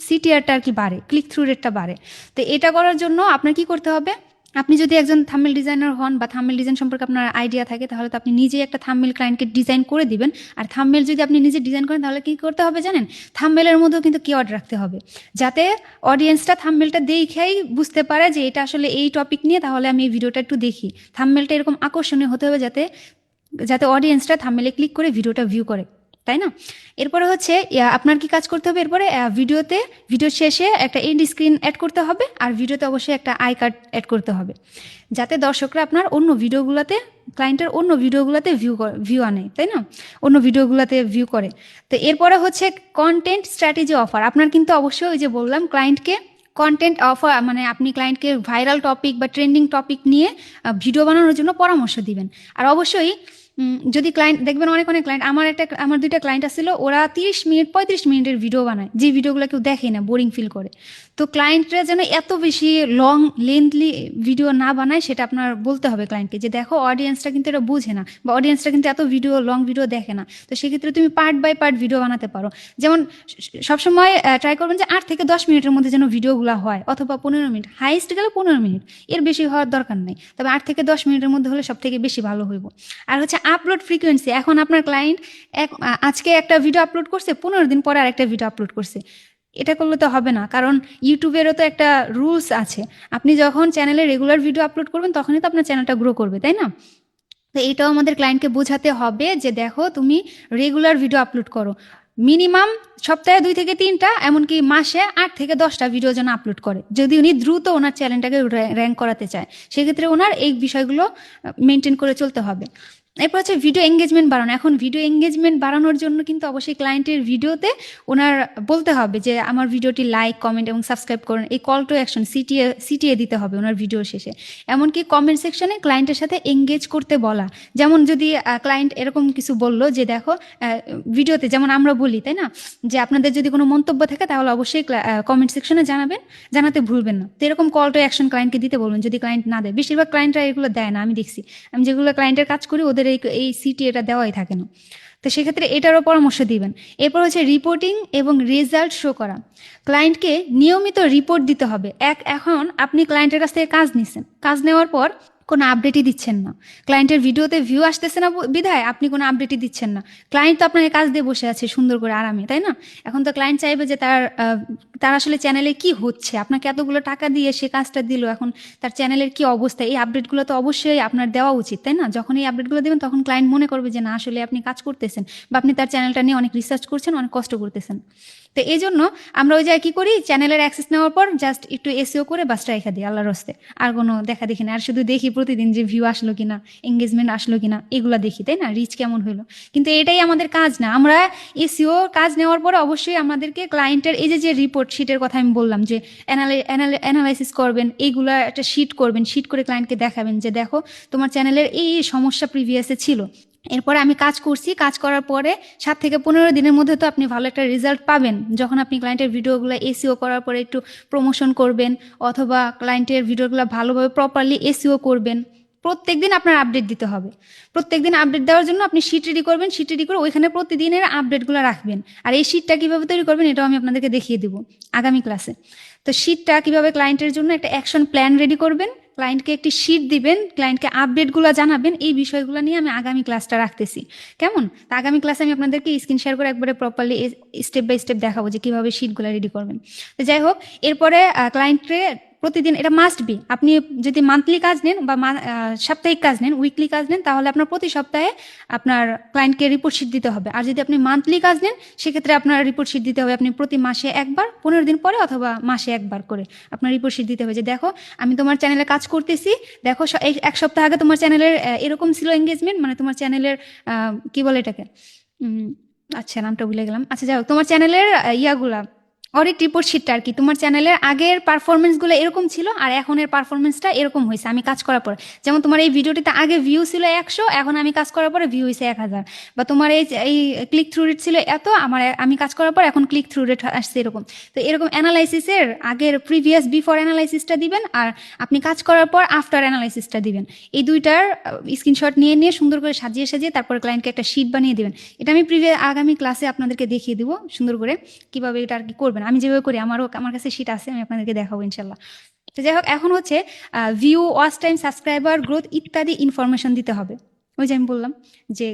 সিটিআরটা আর কি বাড়ে, ক্লিক থ্রু রেটটা বাড়ে। তো এটা করার জন্য আপনার কি করতে হবে, আপনি যদি একজন থাম্বনেল ডিজাইনার হন বা থাম্বনেল ডিজাইন সম্পর্কে আপনার আইডিয়া থাকে, তাহলে তো আপনি নিজেই একটা থাম্বনেল ক্লায়েন্টকে ডিজাইন করে দিবেন। আর থাম্বনেল যদি আপনি নিজে ডিজাইন করেন, তাহলে কি করতে হবে জানেন? থাম্বনেলের মধ্যেও কিন্তু কিওয়ার্ড রাখতে হবে, যাতে অডিয়েন্সটা থাম্বনেলটা দেখেই বুঝতে পারে যে এটা আসলে এই টপিক নিয়ে, তাহলে আমি এই ভিডিওটা একটু দেখি। থাম্বনেলটা এরকম আকর্ষণীয় হতে হবে যাতে অডিয়েন্সটা থাম্বনেলে ক্লিক করে ভিডিওটা ভিউ করে, তাই না? এরপরে হচ্ছে আপনার কি কাজ করতে হবে, এরপরে ভিডিও শেষে একটা এন্ড স্ক্রিন অ্যাড করতে হবে, আর ভিডিওতে অবশ্যই একটা আই কার্ড অ্যাড করতে হবে, যাতে দর্শকরা আপনার ক্লায়েন্টের অন্য ভিডিওগুলোতে ভিউ আনে, তাই না? অন্য ভিডিওগুলোতে ভিউ করে। তো এরপরে হচ্ছে কন্টেন্ট স্ট্র্যাটেজি অফার। আপনার কিন্তু অবশ্যই ওই যে বললাম, ক্লায়েন্টকে কন্টেন্ট অফার মানে আপনি ক্লায়েন্টকে ভাইরাল টপিক বা ট্রেন্ডিং টপিক নিয়ে ভিডিও বানানোর জন্য পরামর্শ দিবেন। আর অবশ্যই যদি ক্লায়েন্ট দেখবেন, অনেক ক্লায়েন্ট, আমার 2টা ক্লায়েন্ট আসছিল, ওরা 30 মিনিট 35 মিনিটের ভিডিও বানায়, যে ভিডিওগুলো কেউ দেখে না, বোরিং ফিল করে। তো ক্লায়েন্টরা যেন এত বেশি লেন্থলি ভিডিও না বানায়, সেটা আপনার বলতে হবে ক্লায়েন্টকে, যে দেখো অডিয়েন্সটা কিন্তু এটা বুঝে না, বা অডিয়েন্সটা কিন্তু এত লং ভিডিও দেখে না। তো সেক্ষেত্রে তুমি পার্ট বাই পার্ট ভিডিও বানাতে পারো। যেমন সবসময় ট্রাই করবেন যে 8 থেকে 10 মিনিটের মধ্যে যেন ভিডিওগুলো হয়, অথবা 15 মিনিট, হাইস্ট গেলে 15 মিনিট, এর বেশি হওয়ার দরকার নেই। তবে 8 থেকে 10 মিনিটের মধ্যে হলে সব থেকে বেশি ভালো হইব। আর হচ্ছে আপলোড ফ্রিকোয়েন্সি। এখন আপনার ক্লায়েন্ট আজকে একটা ভিডিও আপলোড করছে, 15 দিন পরে আর একটা ভিডিও আপলোড করছে, এটা করলে তো হবে না, কারণ ইউটিউবেরও তো একটা রুলস আছে। আপনি যখন চ্যানেলে রেগুলার ভিডিও আপলোড করবেন, তখনই তো আপনার চ্যানেলটা গ্রো করবে, তাই না? তো এটাও আমাদের ক্লায়েন্টকে বোঝাতে হবে যে দেখো তুমি রেগুলার ভিডিও আপলোড করো, মিনিমাম সপ্তাহে 2 থেকে 3টা, এমনকি মাসে 8 থেকে 10টা ভিডিও যেন আপলোড করে, যদি উনি দ্রুত ওনার চ্যানেলটাকে র্যাঙ্ক করাতে চায়। সেক্ষেত্রে ওনার এই বিষয়গুলো মেনটেন করে চলতে হবে। এরপর হচ্ছে ভিডিও এঙ্গেজমেন্ট বাড়ানো। এখন ভিডিও এঙ্গেজমেন্ট বাড়ানোর জন্য কিন্তু অবশ্যই ক্লায়েন্টের ভিডিওতে ওনার বলতে হবে যে আমার ভিডিওটি লাইক, কমেন্ট এবং সাবস্ক্রাইব করুন, এই কল টু অ্যাকশন সিটিএ দিতে হবে ওনার ভিডিও শেষে। এমনকি কমেন্ট সেকশনে ক্লায়েন্টের সাথে এঙ্গেজ করতে বলা, যেমন যদি ক্লায়েন্ট এরকম কিছু বললো যে দেখো ভিডিওতে, যেমন আমরা বলি, তাই না, যে আপনাদের যদি কোনো মন্তব্য থাকে তাহলে অবশ্যই কমেন্ট সেকশনে জানাতে ভুলবেন না। তো এরকম কল টু অ্যাকশন ক্লায়েন্টকে দিতে বলবেন, যদি ক্লায়েন্ট না দেয়। বেশিরভাগ ক্লায়েন্টরা এগুলো দেয় না, আমি দেখছি। আমি যেগুলো ক্লায়েন্টের কাজ করি, ওদের এই সিটি এটা দেওয়াই থাকে না। তো সেক্ষেত্রে এটারও পরামর্শ দিবেন। এরপর হচ্ছে রিপোর্টিং এবং রেজাল্ট শো করা। ক্লায়েন্টকে নিয়মিত রিপোর্ট দিতে হবে। এখন আপনি ক্লায়েন্টের কাছ থেকে কাজ নিচ্ছেন, কাজ নেওয়ার পর কোনো আপডেটই দিচ্ছেন না, ক্লায়েন্টের ভিডিওতে ভিউ আসতেছে না বিধায় আপনি কোনো আপডেটই দিচ্ছেন না। ক্লায়েন্ট তো আপনাকে কাজ দিয়ে বসে আছে সুন্দর করে আরামে, তাই না? এখন তো ক্লায়েন্ট চাইবে যে তার আসলে চ্যানেলে কি হচ্ছে, আপনাকে এতগুলো টাকা দিয়ে সে কাজটা দিল, এখন তার চ্যানেলের কি অবস্থা, এই আপডেটগুলো তো অবশ্যই আপনার দেওয়া উচিত, তাই না? যখন এই আপডেটগুলো দেবেন, তখন ক্লায়েন্ট মনে করবে যে না, আসলে আপনি কাজ করতেছেন, বা আপনি তার চ্যানেলটা নিয়ে অনেক রিসার্চ করছেন, অনেক কষ্ট করতেছেন। তো এই জন্য আমরা ওই জায়গায় কি করি, চ্যানেলের অ্যাক্সেস নেওয়ার পর জাস্ট একটু এসইও করে বাসটা রেখে দিই আল্লাহর হস্তে, আর কোনো দেখা দেখি না। আর শুধু দেখি প্রতিদিন যে ভিউ আসলো কিনা, এঙ্গেজমেন্ট আসলো কিনা, এগুলো দেখি, তাই না, রিচ কেমন হলো। কিন্তু এটাই আমাদের কাজ না। আমরা এসইও কাজ নেওয়ার পরে অবশ্যই আমাদেরকে ক্লায়েন্টের এই যে রিপোর্ট শিটের কথা আমি বললাম, যে অ্যানালাইসিস করবেন, এইগুলা একটা শিট করবেন, শিট করে ক্লায়েন্টকে দেখাবেন যে দেখো তোমার চ্যানেলের এই সমস্যা প্রিভিয়াসে ছিল, এরপরে আমি কাজ করছি, কাজ করার পরে 7 থেকে 15 দিনের মধ্যে তো আপনি ভালো একটা রেজাল্ট পাবেন, যখন আপনি ক্লায়েন্টের ভিডিওগুলো এসইও করার পরে একটু প্রমোশন করবেন, অথবা ক্লায়েন্টের ভিডিওগুলো ভালোভাবে প্রপারলি এসইও করবেন, প্রত্যেকদিন আপনার আপডেট দিতে হবে। প্রত্যেকদিন আপডেট দেওয়ার জন্য আপনি শিট রেডি করবেন, শিট রেডি করে ওইখানে প্রতিদিনের আপডেটগুলো রাখবেন। আর এই শিটটা কিভাবে তৈরি করবেন এটাও আমি আপনাদেরকে দেখিয়ে দিব আগামী ক্লাসে। তো শিটটা কিভাবে ক্লায়েন্টের জন্য একটা অ্যাকশন প্ল্যান রেডি করবেন, ক্লায়েন্টকে একটি শিট দিবেন, ক্লায়েন্টকে আপডেটগুলো জানাবেন, এই বিষয়গুলো নিয়ে আমি আগামী ক্লাসটা রাখতেছি। কেমন? তো আগামী ক্লাসে আমি আপনাদেরকে স্ক্রিন শেয়ার করে একবারে প্রপারলি স্টেপ বাই স্টেপ দেখাবো যে কিভাবে শিটগুলো রেডি করবেন। তো যাই হোক, এরপরে ক্লায়েন্টকে প্রতিদিন, এটা মাস্ট বি, আপনি যদি মান্থলি কাজ নেন বা সাপ্তাহিক কাজ নেন, উইকলি কাজ নেন, তাহলে আপনার প্রতি সপ্তাহে আপনার ক্লায়েন্টকে রিপোর্ট শিট দিতে হবে। আর যদি আপনি মান্থলি কাজ নেন সেক্ষেত্রে আপনার রিপোর্ট শিট দিতে হবে আপনি প্রতি মাসে একবার, 15 দিন পরে, অথবা মাসে একবার করে আপনার রিপোর্ট শিট দিতে হবে যে দেখো আমি তোমার চ্যানেলে কাজ করতেছি, দেখো এই এক সপ্তাহ আগে তোমার চ্যানেলের এরকম ছিল এঙ্গেজমেন্ট, মানে তোমার চ্যানেলের কি বলে এটাকে, আচ্ছা নামটা ভুলে গেলাম, আচ্ছা যাই হোক, তোমার চ্যানেলের ইয়াগুলা অডিট রিপোর্ট শিটটা আর কি, তোমার চ্যানেলের আগের পারফরমেন্সগুলো এরকম ছিল আর এখনের পারফরমেন্সটা এরকম হয়েছে আমি কাজ করার পরে। যেমন তোমার এই ভিডিওটিতে আগে ভিউ ছিল 100, এখন আমি কাজ করার পরে ভিউ হয়েছে 1000। বা তোমার এই ক্লিক থ্রু রেট ছিল এত, আমি কাজ করার পর এখন ক্লিক থ্রু রেট আসছে এরকম। তো এরকম অ্যানালাইসিসের আগের প্রিভিয়াস বিফোর অ্যানালাইসিসটা দিবেন, আর আপনি কাজ করার পর আফটার অ্যানালাইসিসটা দিবেন। এই দুইটার স্ক্রিনশট নিয়ে নিয়ে সুন্দর করে সাজিয়ে সাজিয়ে তারপরে ক্লায়েন্টকে একটা শিট বানিয়ে দিবেন। এটা আমি আগামী ক্লাসে আপনাদেরকে দেখিয়ে দিব সুন্দর করে কিভাবে এটা আর কি করবেন। আমি যেভাবে করি, আমার কাছে শিট আছে, আমি আপনাদেরকে দেখাবো ইনশাল্লাহ। তো যাই হোক, এখন হচ্ছে view, watch time, subscriber growth ইত্যাদি ইনফরমেশন দিতে হবে। ওই যে আমি বললাম যে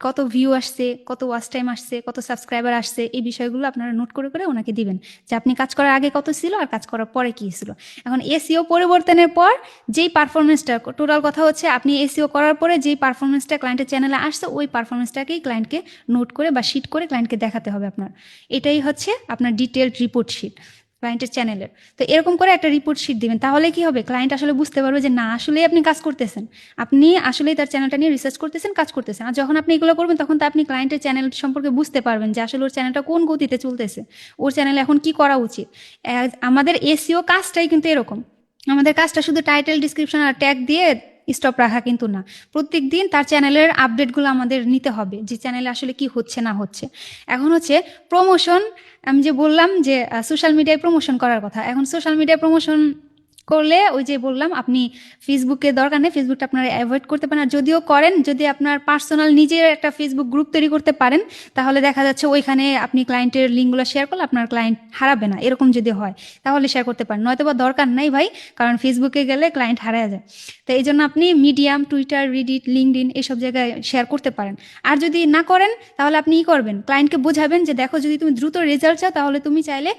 কত ভিউ আসছে, কত ওয়াচ টাইম আসছে, কত সাবস্ক্রাইবার আসছে, এই বিষয়গুলো আপনারা নোট করে করে ওনাকে দিবেন যে আপনি কাজ করার আগে কত ছিল আর কাজ করার পরে কি ছিল। এখন এসইও পরিবর্তনের পর যেই পারফরমেন্সটা, টোটাল কথা হচ্ছে আপনি এসইও করার পরে যেই পারফরমেন্সটা ক্লায়েন্টের চ্যানেলে আসছে ওই পারফরমেন্সটাকেই ক্লায়েন্টকে নোট করে বা শিট করে ক্লায়েন্টকে দেখাতে হবে আপনার। এটাই হচ্ছে আপনার ডিটেলড রিপোর্ট শিট ক্লায়েন্টের চ্যানেলের। তো এরকম করে একটা রিপোর্ট শিট দিবেন, তাহলে কি হবে, ক্লায়েন্ট আসলে বুঝতে পারবে যে না আসলেই আপনি কাজ করতেছেন, আপনি আসলেই তার চ্যানেলটা নিয়ে রিসার্চ করতেছেন, কাজ করতেছেন। আর যখন আপনি এগুলো করবেন তখন তো আপনি ক্লায়েন্টের চ্যানেল সম্পর্কে বুঝতে পারবেন যে আসলে ওর চ্যানেলটা কোন গতিতে চলতেছে, ওর চ্যানেলে এখন কি করা উচিত। আমাদের এসইও কাজটাই কিন্তু এরকম, আমাদের কাজটা শুধু টাইটেল, ডিসক্রিপশন আর ট্যাগ দিয়ে স্টপ রাখা কিন্তু না। প্রত্যেক দিন তার চ্যানেলের আপডেটগুলো আমাদের নিতে হবে যে চ্যানেলে আসলে কি হচ্ছে না হচ্ছে। এখন হচ্ছে প্রমোশন, আমি যে বললাম যে সোশ্যাল মিডিয়ায় প্রমোশন করার কথা, এখন সোশ্যাল মিডিয়ায় প্রমোশন করলে ওই যে বললাম আপনি ফেসবুকে দরকার নেই, ফেসবুকটা আপনারা অ্যাভয়েড করতে পারেন। আর যদিও করেন, যদি আপনার পার্সোনাল নিজের একটা ফেসবুক গ্রুপ তৈরি করতে পারেন তাহলে দেখা যাচ্ছে ওইখানে আপনি ক্লায়েন্টের লিঙ্কগুলো শেয়ার করলে আপনার ক্লায়েন্ট হারাবে না, এরকম যদি হয় তাহলে শেয়ার করতে পারেন, নয়তো বা দরকার নাই ভাই, কারণ ফেসবুকে গেলে ক্লায়েন্ট হারায় যায়। তো এই জন্য আপনি মিডিয়াম, টুইটার, রিডিট, লিঙ্কডইন এইসব জায়গায় শেয়ার করতে পারেন। আর যদি না করেন তাহলে আপনি ই করবেন, ক্লায়েন্টকে বোঝাবেন যে দেখো যদি তুমি দ্রুত রেজাল্ট চাও তাহলে তুমি চাইলে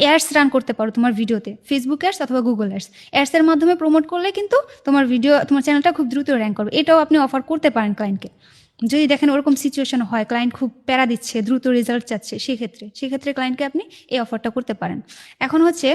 অ্যাডস রান করতে পারো তোমার ভিডিওতে, ফেসবুক অ্যাডস অথবা গুগল অ্যাডস। অ্যাডসের মাধ্যমে প্রমোট করলে কিন্তু তোমার ভিডিও, তোমার চ্যানেলটা খুব দ্রুত র্যাঙ্ক করবে। এটাও আপনি অফার করতে পারেন ক্লায়েন্টকে। যদি দেখেন ওরকম সিচুয়েশন হয়, ক্লায়েন্ট খুব প্যারা দিচ্ছে, দ্রুত রেজাল্ট চাচ্ছে, সেক্ষেত্রে ক্লায়েন্টকে আপনি এই অফারটা করতে পারেন। এখন হচ্ছে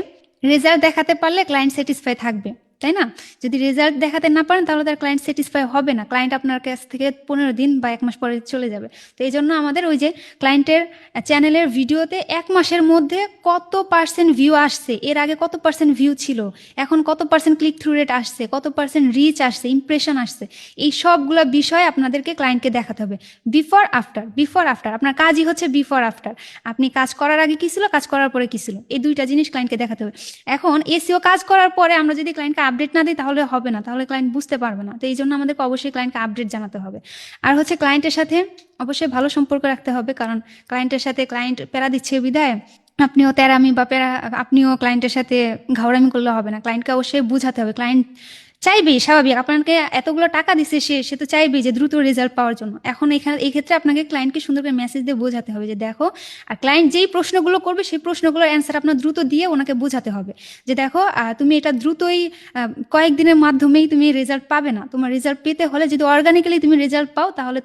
রেজাল্ট দেখাতে পারলে ক্লায়েন্ট স্যাটিসফাই থাকবে, তাই না? যদি রেজাল্ট দেখাতে না পারেন তাহলে তার ক্লায়েন্ট স্যাটিসফাই হবে না, ক্লায়েন্ট আপনার কাছ থেকে 15 দিন বা 1 মাস পরে চলে যাবে। তো এই জন্য আমাদের ওই যে ক্লায়েন্টের চ্যানেলের ভিডিওতে 1 মাসের মধ্যে কত পার্সেন্ট ভিউ আসছে, এর আগে কত পার্সেন্ট ভিউ ছিল, এখন কত পার্সেন্ট ক্লিক থ্রু রেট আসছে, কত পার্সেন্ট রিচ আসছে, ইমপ্রেশন আসছে, এই সবগুলো বিষয় আপনাদেরকে ক্লায়েন্টকে দেখাতে হবে। বিফোর আফটার আপনার কাজই হচ্ছে বিফোর আফটার, আপনি কাজ করার আগে কি ছিল, কাজ করার পরে কি ছিল, এই দুইটা জিনিস ক্লায়েন্টকে দেখাতে হবে। এখন এসইও কাজ করার পরে আমরা যদি ক্লায়েন্টকে আপডেট না দিই তাহলে হবে না, তাহলে ক্লায়েন্ট বুঝতে পারবে না। তো এই জন্য আমাদেরকে অবশ্যই ক্লায়েন্টকে আপডেট জানাতে হবে। আর হচ্ছে ক্লায়েন্টের সাথে অবশ্যই ভালো সম্পর্ক রাখতে হবে, কারণ ক্লায়েন্টের সাথে ক্লায়েন্ট প্যারা দিচ্ছে বিধায় আপনিও তেরামি বা আপনিও ক্লায়েন্টের সাথে ঘাওড়ামি করলে হবে না, ক্লায়েন্টকে অবশ্যই বুঝাতে হবে। ক্লায়েন্ট চাইবেই, স্বাভাবিক, আপনাকে এতগুলো টাকা দিচ্ছে সে তো চাইবেই যে দ্রুত রেজাল্ট পাওয়ার জন্য। এখন এই ক্ষেত্রে আপনাকে ক্লায়েন্টকে সুন্দর করে মেসেজ দিয়ে বোঝাতে হবে যে দেখো, আর ক্লায়েন্ট যেই প্রশ্নগুলো করবে সেই প্রশ্নগুলোর অ্যান্সার আপনার দ্রুত দিয়ে ওনাকে বোঝাতে হবে যে দেখো তুমি এটা দ্রুতই কয়েকদিনের মাধ্যমেই তুমি রেজাল্ট পাবে না, তোমার রেজাল্ট পেতে হলে যদি অর্গানিক্যালি তুমি রেজাল্ট পাও তাহলে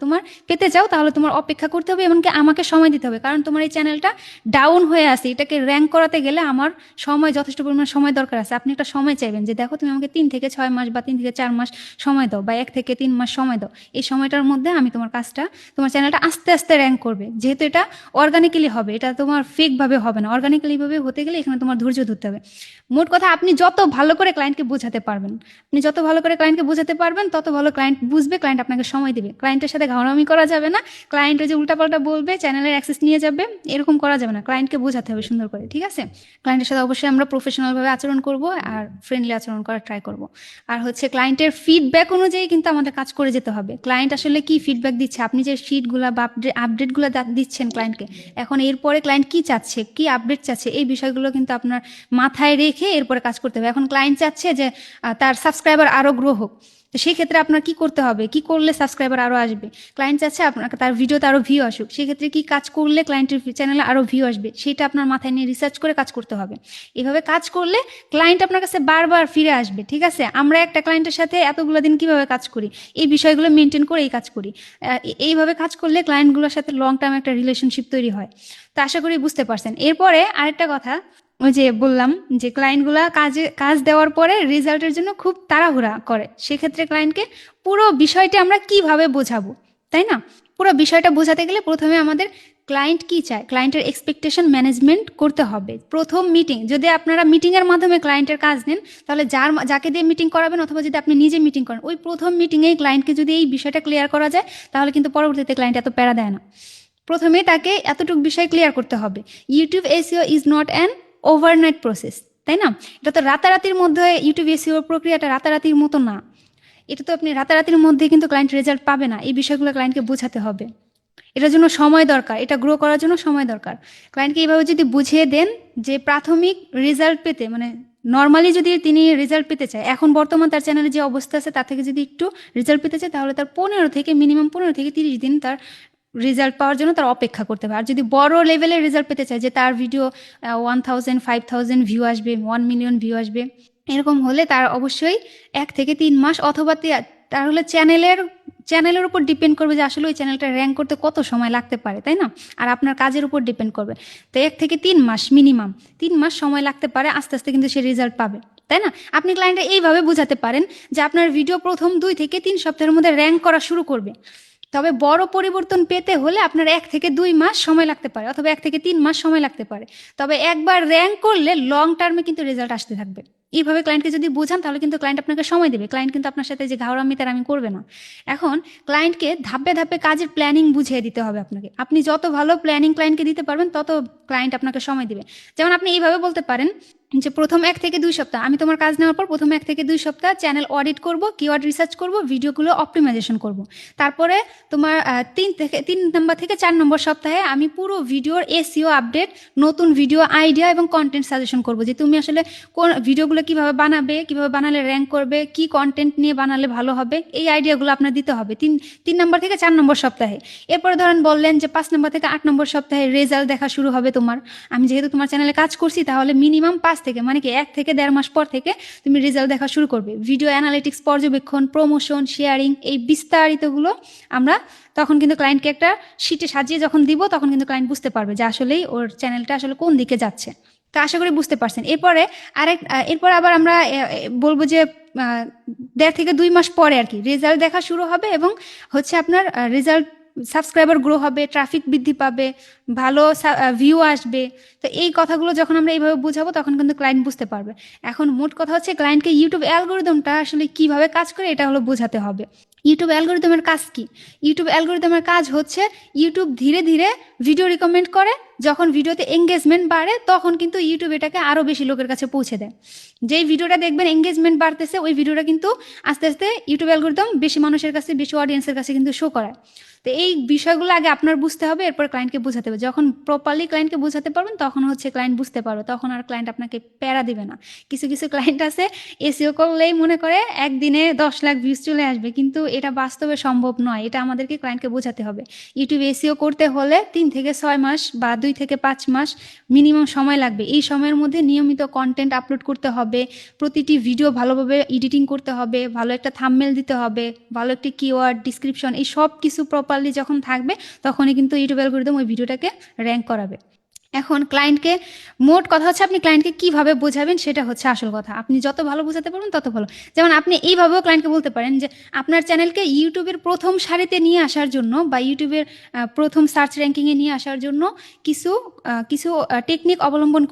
পেতে চাও তাহলে তোমার অপেক্ষা করতে হবে, এমনকি আমাকে সময় দিতে হবে, কারণ তোমার এই চ্যানেলটা ডাউন হয়ে আছে, এটাকে র্যাঙ্ক করাতে গেলে আমার যথেষ্ট পরিমাণ সময় দরকার আছে। আপনি একটা সময় চাইবেন যে দেখো তুমি আমাকে 3 থেকে 6 মাস বা 3 থেকে 4 মাস সময় দাও, বা 1 থেকে 3 মাস সময় দাও, এই সময়টার মধ্যে আমি তোমার চ্যানেলটা আস্তে আস্তে র্যাঙ্ক করবে। যেহেতু এটা অর্গানিক্যালি হবে, এটা তোমার ফেক ভাবে হবে না, অর্গানিক্যালি ভাবে হতে গেলে এখানে তোমার ধৈর্য ধরতে হবে। মোট কথা, আপনি যত ভালো করে ক্লায়েন্টকে বোঝাতে পারবেন তত ভালো ক্লায়েন্ট বুঝবে, ক্লায়েন্ট আপনাকে সময় দিবে। ক্লায়েন্টের সাথে ঘাওড়ামি করা যাবে না, ক্লায়েন্ট যে উল্টাপাল্টা বলবে, চ্যানেলের অ্যাক্সেস নিয়ে যাবে, এরকম করা যাবে না। ক্লায়েন্টকে বোঝাতে হবে সুন্দর করে, ঠিক আছে? ক্লায়েন্টের সাথে অবশ্যই আমরা প্রফেশনাল ভাবে আচরণ করব আর ফ্রেন্ডলি আচরণ করার ট্রাই করব। আর হচ্ছে ক্লায়েন্টের ফিডব্যাক অনুযায়ী কিন্তু আমাদের কাজ করে যেতে হবে। ক্লায়েন্ট আসলে কি ফিডব্যাক দিচ্ছে, আপনি যে শিটগুলো বা আপডেটগুলো দিচ্ছেন ক্লায়েন্টকে, এখন এরপরে ক্লায়েন্ট কি চাচ্ছে, কি আপডেট চাচ্ছে, এই বিষয়গুলো কিন্তু আপনার মাথায় রেখে এরপরে কাজ করতে হবে। এখন ক্লায়েন্ট চাচ্ছে যে তার সাবস্ক্রাইবার আরও গ্রো হোক, তো সেই ক্ষেত্রে আপনার কি করতে হবে, কি করলে সাবস্ক্রাইবার আরও আসবে। ক্লায়েন্ট চাচ্ছে আপনাকে তার ভিডিওতে আরও ভিউ আসুক, সেক্ষেত্রে কি কাজ করলে ক্লায়েন্টের চ্যানেলে আরও ভিউ আসবে, সেটা আপনার মাথায় নিয়ে রিসার্চ করে কাজ করতে হবে। এভাবে কাজ করলে ক্লায়েন্ট আপনার কাছে বারবার ফিরে আসবে। ঠিক আছে, আমরা একটা ক্লায়েন্টের সাথে এতগুলো দিন কিভাবে কাজ করি, এই বিষয়গুলো মেনটেন করে এই কাজ করি। এইভাবে কাজ করলে ক্লায়েন্টগুলোর সাথে লং টার্ম একটা রিলেশনশিপ তৈরি হয়। তো আশা করি বুঝতে পারছেন। এরপরে আরেকটা কথা, ওই যে বললাম যে ক্লায়েন্টগুলা কাজ দেওয়ার পরে রেজাল্টের জন্য খুব তাড়াহুড়া করে, সেক্ষেত্রে ক্লায়েন্টকে পুরো বিষয়টা আমরা কিভাবে বোঝাবো, তাই না? পুরো বিষয়টা বোঝাতে গেলে প্রথমে আমাদের ক্লায়েন্ট কি চায়, ক্লায়েন্টের এক্সপেকটেশন ম্যানেজমেন্ট করতে হবে। প্রথম মিটিং, যদি আপনারা মিটিংয়ের মাধ্যমে ক্লায়েন্টের কাজ নেন, তাহলে যাকে দিয়ে মিটিং করাবেন অথবা যদি আপনি নিজে মিটিং করেন, ওই প্রথম মিটিংয়েই ক্লায়েন্টকে যদি এই বিষয়টা ক্লিয়ার করা যায়, তাহলে কিন্তু পরবর্তীতে ক্লায়েন্ট এত প্যারা দেয় না। প্রথমে তাকে এতটুকু বিষয় ক্লিয়ার করতে হবে। YouTube SEO is not an overnight process, তাই না? এটা তো রাতারাতির মধ্যে, ইউটিউব এসইও প্রক্রিয়াটা রাতারাতির মতো না। এটা তো আপনি রাতারাতির মধ্যে কিন্তু ক্লায়েন্ট রেজাল্ট পাবে না। এই বিষয়গুলো ক্লায়েন্টকে বোঝাতে হবে। এটার জন্য সময় দরকার, এটা গ্রো করার জন্য সময় দরকার। ক্লায়েন্টকে এইভাবে যদি বুঝিয়ে দেন যে প্রাথমিক রেজাল্ট পেতে, মানে নর্মালি যদি তিনি রেজাল্ট পেতে চায়, এখন বর্তমান তার চ্যানেলে যে অবস্থা আছে তার থেকে যদি একটু রেজাল্ট পেতে চায়, তাহলে তার মিনিমাম 15 থেকে 30 দিন তার রেজাল্ট পাওয়ার জন্য তার অপেক্ষা করতে হবে। আর যদি বড় লেভেলের রেজাল্ট পেতে চায়, যে তার ভিডিও 1000 5000 ভিউ আসবে, 1 মিলিয়ন ভিউ আসবে, এরকম হলে তার অবশ্যই 1 থেকে 3 মাস অথবা তার হলে চ্যানেলের উপর ডিপেন্ড করবে যে আসলে ওই চ্যানেলটা র্যাঙ্ক করতে কত সময় লাগতে পারে, তাই না? আর আপনার কাজের উপর ডিপেন্ড করবে। তো 1 থেকে 3 মাস, মিনিমাম 3 মাস সময় লাগতে পারে, আস্তে আস্তে কিন্তু সে রেজাল্ট পাবে, তাই না? আপনি ক্লায়েন্টে এইভাবে বোঝাতে পারেন যে আপনার ভিডিও প্রথম 2 থেকে 3 সপ্তাহের মধ্যে র্যাঙ্ক করা শুরু করবে, তবে বড় পরিবর্তন পেতে হলে আপনার 1 থেকে 2 মাস সময় লাগতে পারে অথবা 1 থেকে 3 মাস সময় লাগতে পারে। তবে একবার র্যাঙ্ক করলে লং টার্মে কিন্তু রেজাল্ট আসতে থাকবে। এইভাবে ক্লায়েন্টকে যদি বোঝান, তাহলে কিন্তু ক্লায়েন্ট আপনাকে সময় দেবে। ক্লায়েন্ট কিন্তু আপনার সাথে যে ঘাওড়ামি তার আমি করবে না। এখন ক্লায়েন্টকে ধাপে ধাপে কাজের প্ল্যানিং বুঝিয়ে দিতে হবে আপনাকে। আপনি যত ভালো প্ল্যানিং ক্লায়েন্টকে দিতে পারবেন, তত ক্লায়েন্ট আপনাকে সময় দিবে। যেমন আপনি এইভাবে বলতে পারেন যে প্রথম 1 থেকে 2 সপ্তাহ আমি তোমার কাজ নেওয়ার পর প্রথম 1 থেকে 2 সপ্তাহ চ্যানেল অডিট করব, কিওয়ার্ড রিসার্চ করব, ভিডিওগুলো অপটিমাইজেশন করব। তারপরে তোমার 3 থেকে 4 নম্বর সপ্তাহে আমি পুরো ভিডিওর এসইও আপডেট, নতুন ভিডিও আইডিয়া এবং কন্টেন্ট সাজেশন করব, যে তুমি আসলে কোন ভিডিওগুলো কিভাবে বানাবে, কিভাবে বানালে র্যাঙ্ক করবে, কি কন্টেন্ট নিয়ে বানালে ভালো হবে, এই আইডিয়াগুলো আপনার দিতে হবে 3 নম্বর থেকে 4 নম্বর সপ্তাহে। এরপরে ধরেন বললেন যে 5 নম্বর থেকে 8 নম্বর সপ্তাহে রেজাল্ট দেখা শুরু হবে তোমার। আমি যেহেতু তোমার চ্যানেলে কাজ করছি, তাহলে মিনিমাম 5 থেকে, মানে কি 1 থেকে 1.5 মাস পর থেকে তুমি রেজাল্ট দেখা শুরু করবে। ভিডিও অ্যানালিটিক্স, পর্যবেক্ষণ, প্রমোশন, শেয়ারিং, এই বিস্তারিতগুলো আমরা তখন কিন্তু ক্লায়েন্টকে একটা শিটে সাজিয়ে যখন দিব, তখন কিন্তু ক্লায়েন্ট বুঝতে পারবে যে আসলেই ওর চ্যানেলটা আসলে কোন দিকে যাচ্ছে। তো আশা করি বুঝতে পারছেন। এরপর আবার আমরা বলবো যে 1.5 থেকে 2 মাস পরে আর কি রেজাল্ট দেখা শুরু হবে, এবং হচ্ছে আপনার রেজাল্ট, সাবস্ক্রাইবার গ্রো হবে, ট্রাফিক বৃদ্ধি পাবে, ভালো ভিউ আসবে। তো এই কথাগুলো যখন আমরা এইভাবে বুঝাবো, তখন কিন্তু ক্লায়েন্ট বুঝতে পারবে। এখন মোট কথা হচ্ছে ক্লায়েন্টকে ইউটিউব অ্যালগোরিদমটা আসলে কিভাবে কাজ করে এটা হলো বোঝাতে হবে। ইউটিউব অ্যালগোরিদমের কাজ কি? ইউটিউব অ্যালগোরিদমের কাজ হচ্ছে ইউটিউব ধীরে ধীরে ভিডিও রিকমেন্ড করে, যখন ভিডিওতে এঙ্গেজমেন্ট বাড়ে তখন কিন্তু ইউটিউব এটাকে আরও বেশি লোকের কাছে পৌঁছে দেয়। যেই ভিডিওটা দেখবেন এঙ্গেজমেন্ট বাড়তেছে, ওই ভিডিওটা কিন্তু আস্তে আস্তে ইউটিউব অ্যালগোরিদম বেশি মানুষের কাছে, বেশি অডিয়েন্সের কাছে কিন্তু শো করায়। তো এই বিষয়গুলো আগে আপনার বুঝতে হবে, এরপর ক্লায়েন্টকে বোঝাতে হবে। যখন প্রপারলি ক্লায়েন্টকে বোঝাতে পারবেন, তখন হচ্ছে ক্লায়েন্ট বুঝতে পারবে, তখন আর ক্লায়েন্ট আপনাকে প্যারা দিবে না। কিছু কিছু ক্লায়েন্ট আছে এসইও করলেই মনে করে একদিনে 10 লাখ ভিউজ চলে আসবে, কিন্তু এটা বাস্তবে সম্ভব নয়। এটা আমাদেরকে ক্লায়েন্টকে বোঝাতে হবে। ইউটিউব এসইও করতে হলে 3 থেকে 6 মাস বা 2 থেকে 5 মাস মিনিমাম সময় লাগবে। এই সময়ের মধ্যে নিয়মিত কন্টেন্ট আপলোড করতে হবে, প্রতিটি ভিডিও ভালোভাবে এডিটিং করতে হবে, ভালো একটা থাম্বনেল দিতে হবে, ভালো একটি কিওয়ার্ড, ডিসক্রিপশন, এই সব কিছু প্রপারলি যখন থাকবে, তখনই কিন্তু ইউটিউব অ্যালগরিদম ওই ভিডিওটাকে র্যাঙ্ক করাবে। এখন ক্লায়েন্টকে, মোট কথা হচ্ছে আপনি ক্লায়েন্টকে কিভাবে বোঝাবেন সেটা হচ্ছে আসল কথা। আপনি যত ভালো বোঝাতে পারবেন তত ভালো। যেমন আপনি এইভাবেও ক্লায়েন্টকে বলতে পারেন যে আপনার চ্যানেলকে ইউটিউবের প্রথম সারিতে নিয়ে আসার জন্য বা ইউটিউবের প্রথম সার্চ র্যাঙ্কিংয়ে নিয়ে আসার জন্য কিছু টেকনিক অবলম্বন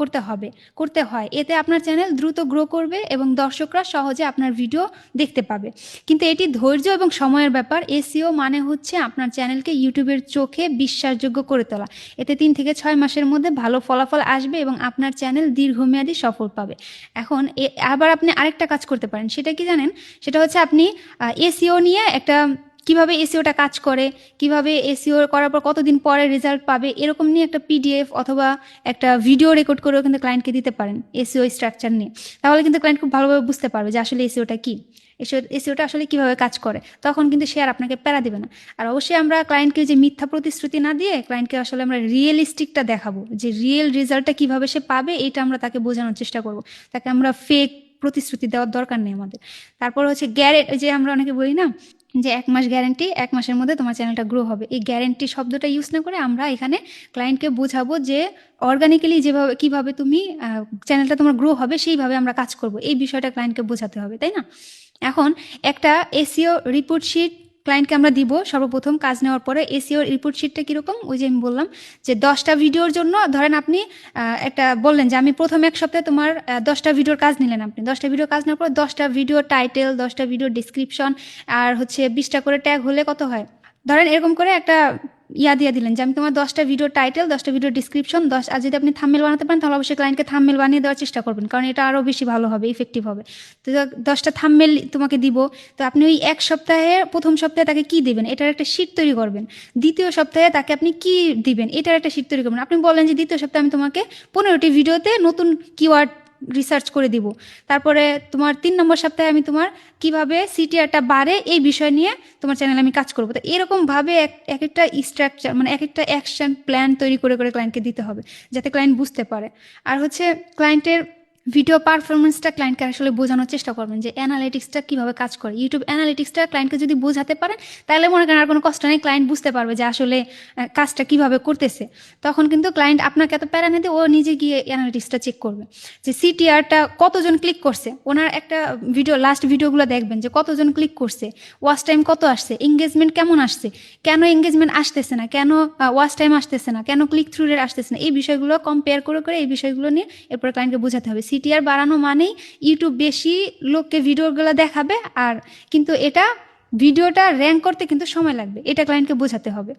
করতে হয়। এতে আপনার চ্যানেল দ্রুত গ্রো করবে এবং দর্শকরা সহজে আপনার ভিডিও দেখতে পাবে। কিন্তু এটি ধৈর্য এবং সময়ের ব্যাপার। এসইও মানে হচ্ছে আপনার চ্যানেলকে ইউটিউবের চোখে বিশ্বাসযোগ্য করে তোলা। এতে 3 থেকে 6 মাসের মধ্যে ভালো ফলাফল আসবে এবং আপনার চ্যানেল দীর্ঘমেয়াদী সফল পাবে। এখন আবার আপনি আরেকটা কাজ করতে পারেন, সেটা কি জানেন? সেটা হচ্ছে আপনি এসইও নিয়ে একটা, কিভাবে এসইওটা কাজ করে, কিভাবে এসইও করার পর কতদিন পরে রেজাল্ট পাবে, এরকম নিয়ে একটা পিডিএফ অথবা একটা ভিডিও রেকর্ড করেও কিন্তু ক্লায়েন্টকে দিতে পারেন এসইও স্ট্রাকচার নিয়ে। তাহলে কিন্তু ক্লায়েন্ট খুব ভালোভাবে বুঝতে পারবে যে আসলে এসইওটা কি, এসইওটা আসলে কিভাবে কাজ করে। তখন কিন্তু সে আর আপনাকে প্যারা দিবে না। আর অবশ্যই আমরা ক্লায়েন্টকে যে মিথ্যা প্রতিশ্রুতি না দিয়ে ক্লায়েন্টকে আসলে আমরা রিয়েলিস্টিকটা দেখাবো, যে রিয়েল রেজাল্টটা কিভাবে সে পাবে, এটা আমরা তাকে বোঝানোর চেষ্টা করব। তাকে আমরা ফেক প্রতিশ্রুতি দেওয়ার দরকার নেই আমাদের। তারপর হচ্ছে যে আমরা অনেকে বলি না যে 1 মাস গ্যারেন্টি, 1 মাসের মধ্যে তোমার চ্যানেলটা গ্রো হবে, এই গ্যারেন্টি শব্দটা ইউজ না করে আমরা এখানে ক্লায়েন্টকে বোঝাবো যে অর্গানিক্যালি যেভাবে কিভাবে তুমি চ্যানেলটা তোমার গ্রো হবে সেইভাবে আমরা কাজ করব, এই বিষয়টা ক্লায়েন্টকে বোঝাতে হবে, তাই না? এখন একটা এসইও রিপোর্ট শিট ক্লায়েন্টকে আমরা দিব সর্বপ্রথম কাজ নেওয়ার পরে। এসইও রিপোর্ট শিটটা কীরকম, ওই যে আমি বললাম যে 10টা ভিডিওর জন্য ধরেন আপনি একটা বললেন যে আমি প্রথম 1 সপ্তাহে তোমার 10টা ভিডিওর কাজ নিলেন, আপনি 10টা ভিডিও কাজ নেওয়ার পর 10টা ভিডিও টাইটেল, 10টা ভিডিও ডিসক্রিপশন আর হচ্ছে 20টা করে ট্যাগ হলে কত হয়, ধরেন এরকম করে একটা দিয়ে দিলেন যে আমি তোমার 10টা ভিডিও টাইটেল, 10টা ভিডিও ডিসক্রিপশন, আর যদি আপনি থাম্বনেল বানাতে পারেন তাহলে অবশ্যই ক্লায়েন্টকে থাম্বনেল বানিয়ে দেওয়ার চেষ্টা করবেন, কারণ এটা আরও বেশি ভালো হবে, ইফেক্টিভ হবে। তো 10টা থাম্বনেল তোমাকে দিব, তো আপনি ওই 1 সপ্তাহে প্রথম সপ্তাহে তাকে কি দিবেন এটার একটা শিট তৈরি করবেন। দ্বিতীয় সপ্তাহে তাকে আপনি কি দিবেন এটার একটা শিট তৈরি করবেন। আপনি বলেন যে দ্বিতীয় সপ্তাহে আমি তোমাকে 15টি ভিডিওতে নতুন কিওয়ার্ড রিসার্চ করে দিব। তারপরে তোমার 3 নম্বর সপ্তাহে আমি তোমার কিভাবে সিটিআরটা বাড়ে এই বিষয় নিয়ে তোমার চ্যানেলে আমি কাজ করবো। তো এরকমভাবে এক একটা স্ট্রাকচার, মানে এক একটা অ্যাকশন প্ল্যান তৈরি করে করে ক্লায়েন্টকে দিতে হবে, যাতে ক্লায়েন্ট বুঝতে পারে। আর হচ্ছে ক্লায়েন্টের ভিডিও পারফরমেন্সটা ক্লায়েন্টকে আসলে বোঝানোর চেষ্টা করবেন যে অ্যানালিটিক্সটা কীভাবে কাজ করে। ইউটিউব অ্যানালিটিক্সটা ক্লায়েন্টকে যদি বোঝাতে পারেন তাহলে মনে করেন আর কোনো কষ্ট নেই, ক্লায়েন্ট বুঝতে পারবে যে আসলে কাজটা কীভাবে করতেছে। তখন কিন্তু ক্লায়েন্ট আপনাকে এত প্যারা নিতে ও নিজে গিয়ে অ্যানালিটিক্সটা চেক করবে যে সিটিআরটা কতজন ক্লিক করছে। ওনার একটা ভিডিও, লাস্ট ভিডিওগুলো দেখবেন যে কতজন ক্লিক করছে, ওয়াচ টাইম কত আসছে, এঙ্গেজমেন্ট কেমন আসছে, কেন এঙ্গেজমেন্ট আসতেছে না, কেন ওয়াচ টাইম আসতেছে না, কেন ক্লিক থ্রু রেট আসতেছে না, এই বিষয়গুলো কম্পেয়ার করে করে এই বিষয়গুলো নিয়ে এরপরে ক্লায়েন্টকে বোঝাতে হবে। সিটিআর বাড়ানো মানেই ইউটিউব বেশি লোককে ভিডিওগুলো দেখাবে, আর কিন্তু এটা ভিডিওটা র্যাঙ্ক করতে কিন্তু সময় লাগবে, এটা ক্লায়েন্টকে বোঝাতে হবে।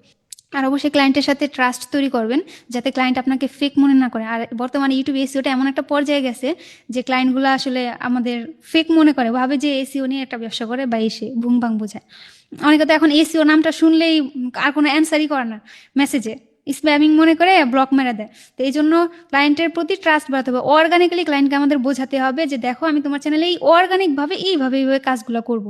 আর অবশ্যই ক্লায়েন্টের সাথে ট্রাস্ট তৈরি করবেন যাতে ক্লায়েন্ট আপনাকে ফেক মনে না করে। আর বর্তমানে ইউটিউব এসইওটা এমন একটা পর্যায়ে গেছে যে ক্লায়েন্টগুলো আসলে আমাদের ফেক মনে করে, ভাবে যে এসইও নিয়ে একটা ব্যবসা করে বা এসে ভুং ভাং বোঝায়। অনেকে তো এখন এসইও নামটা শুনলেই আর কোনো অ্যান্সারই করে না, মেসেজে স্প্যামিং মনে করে ব্লক মেরে দেয়। তো এই জন্য ক্লায়েন্টের প্রতি ট্রাস্ট বাড়াতে হবে। অর্গানিক্যালি ক্লায়েন্টকে আমাদের বোঝাতে হবে যে দেখো আমি তোমার চ্যানেলে এই অর্গানিকভাবে এইভাবে কাজগুলো করব।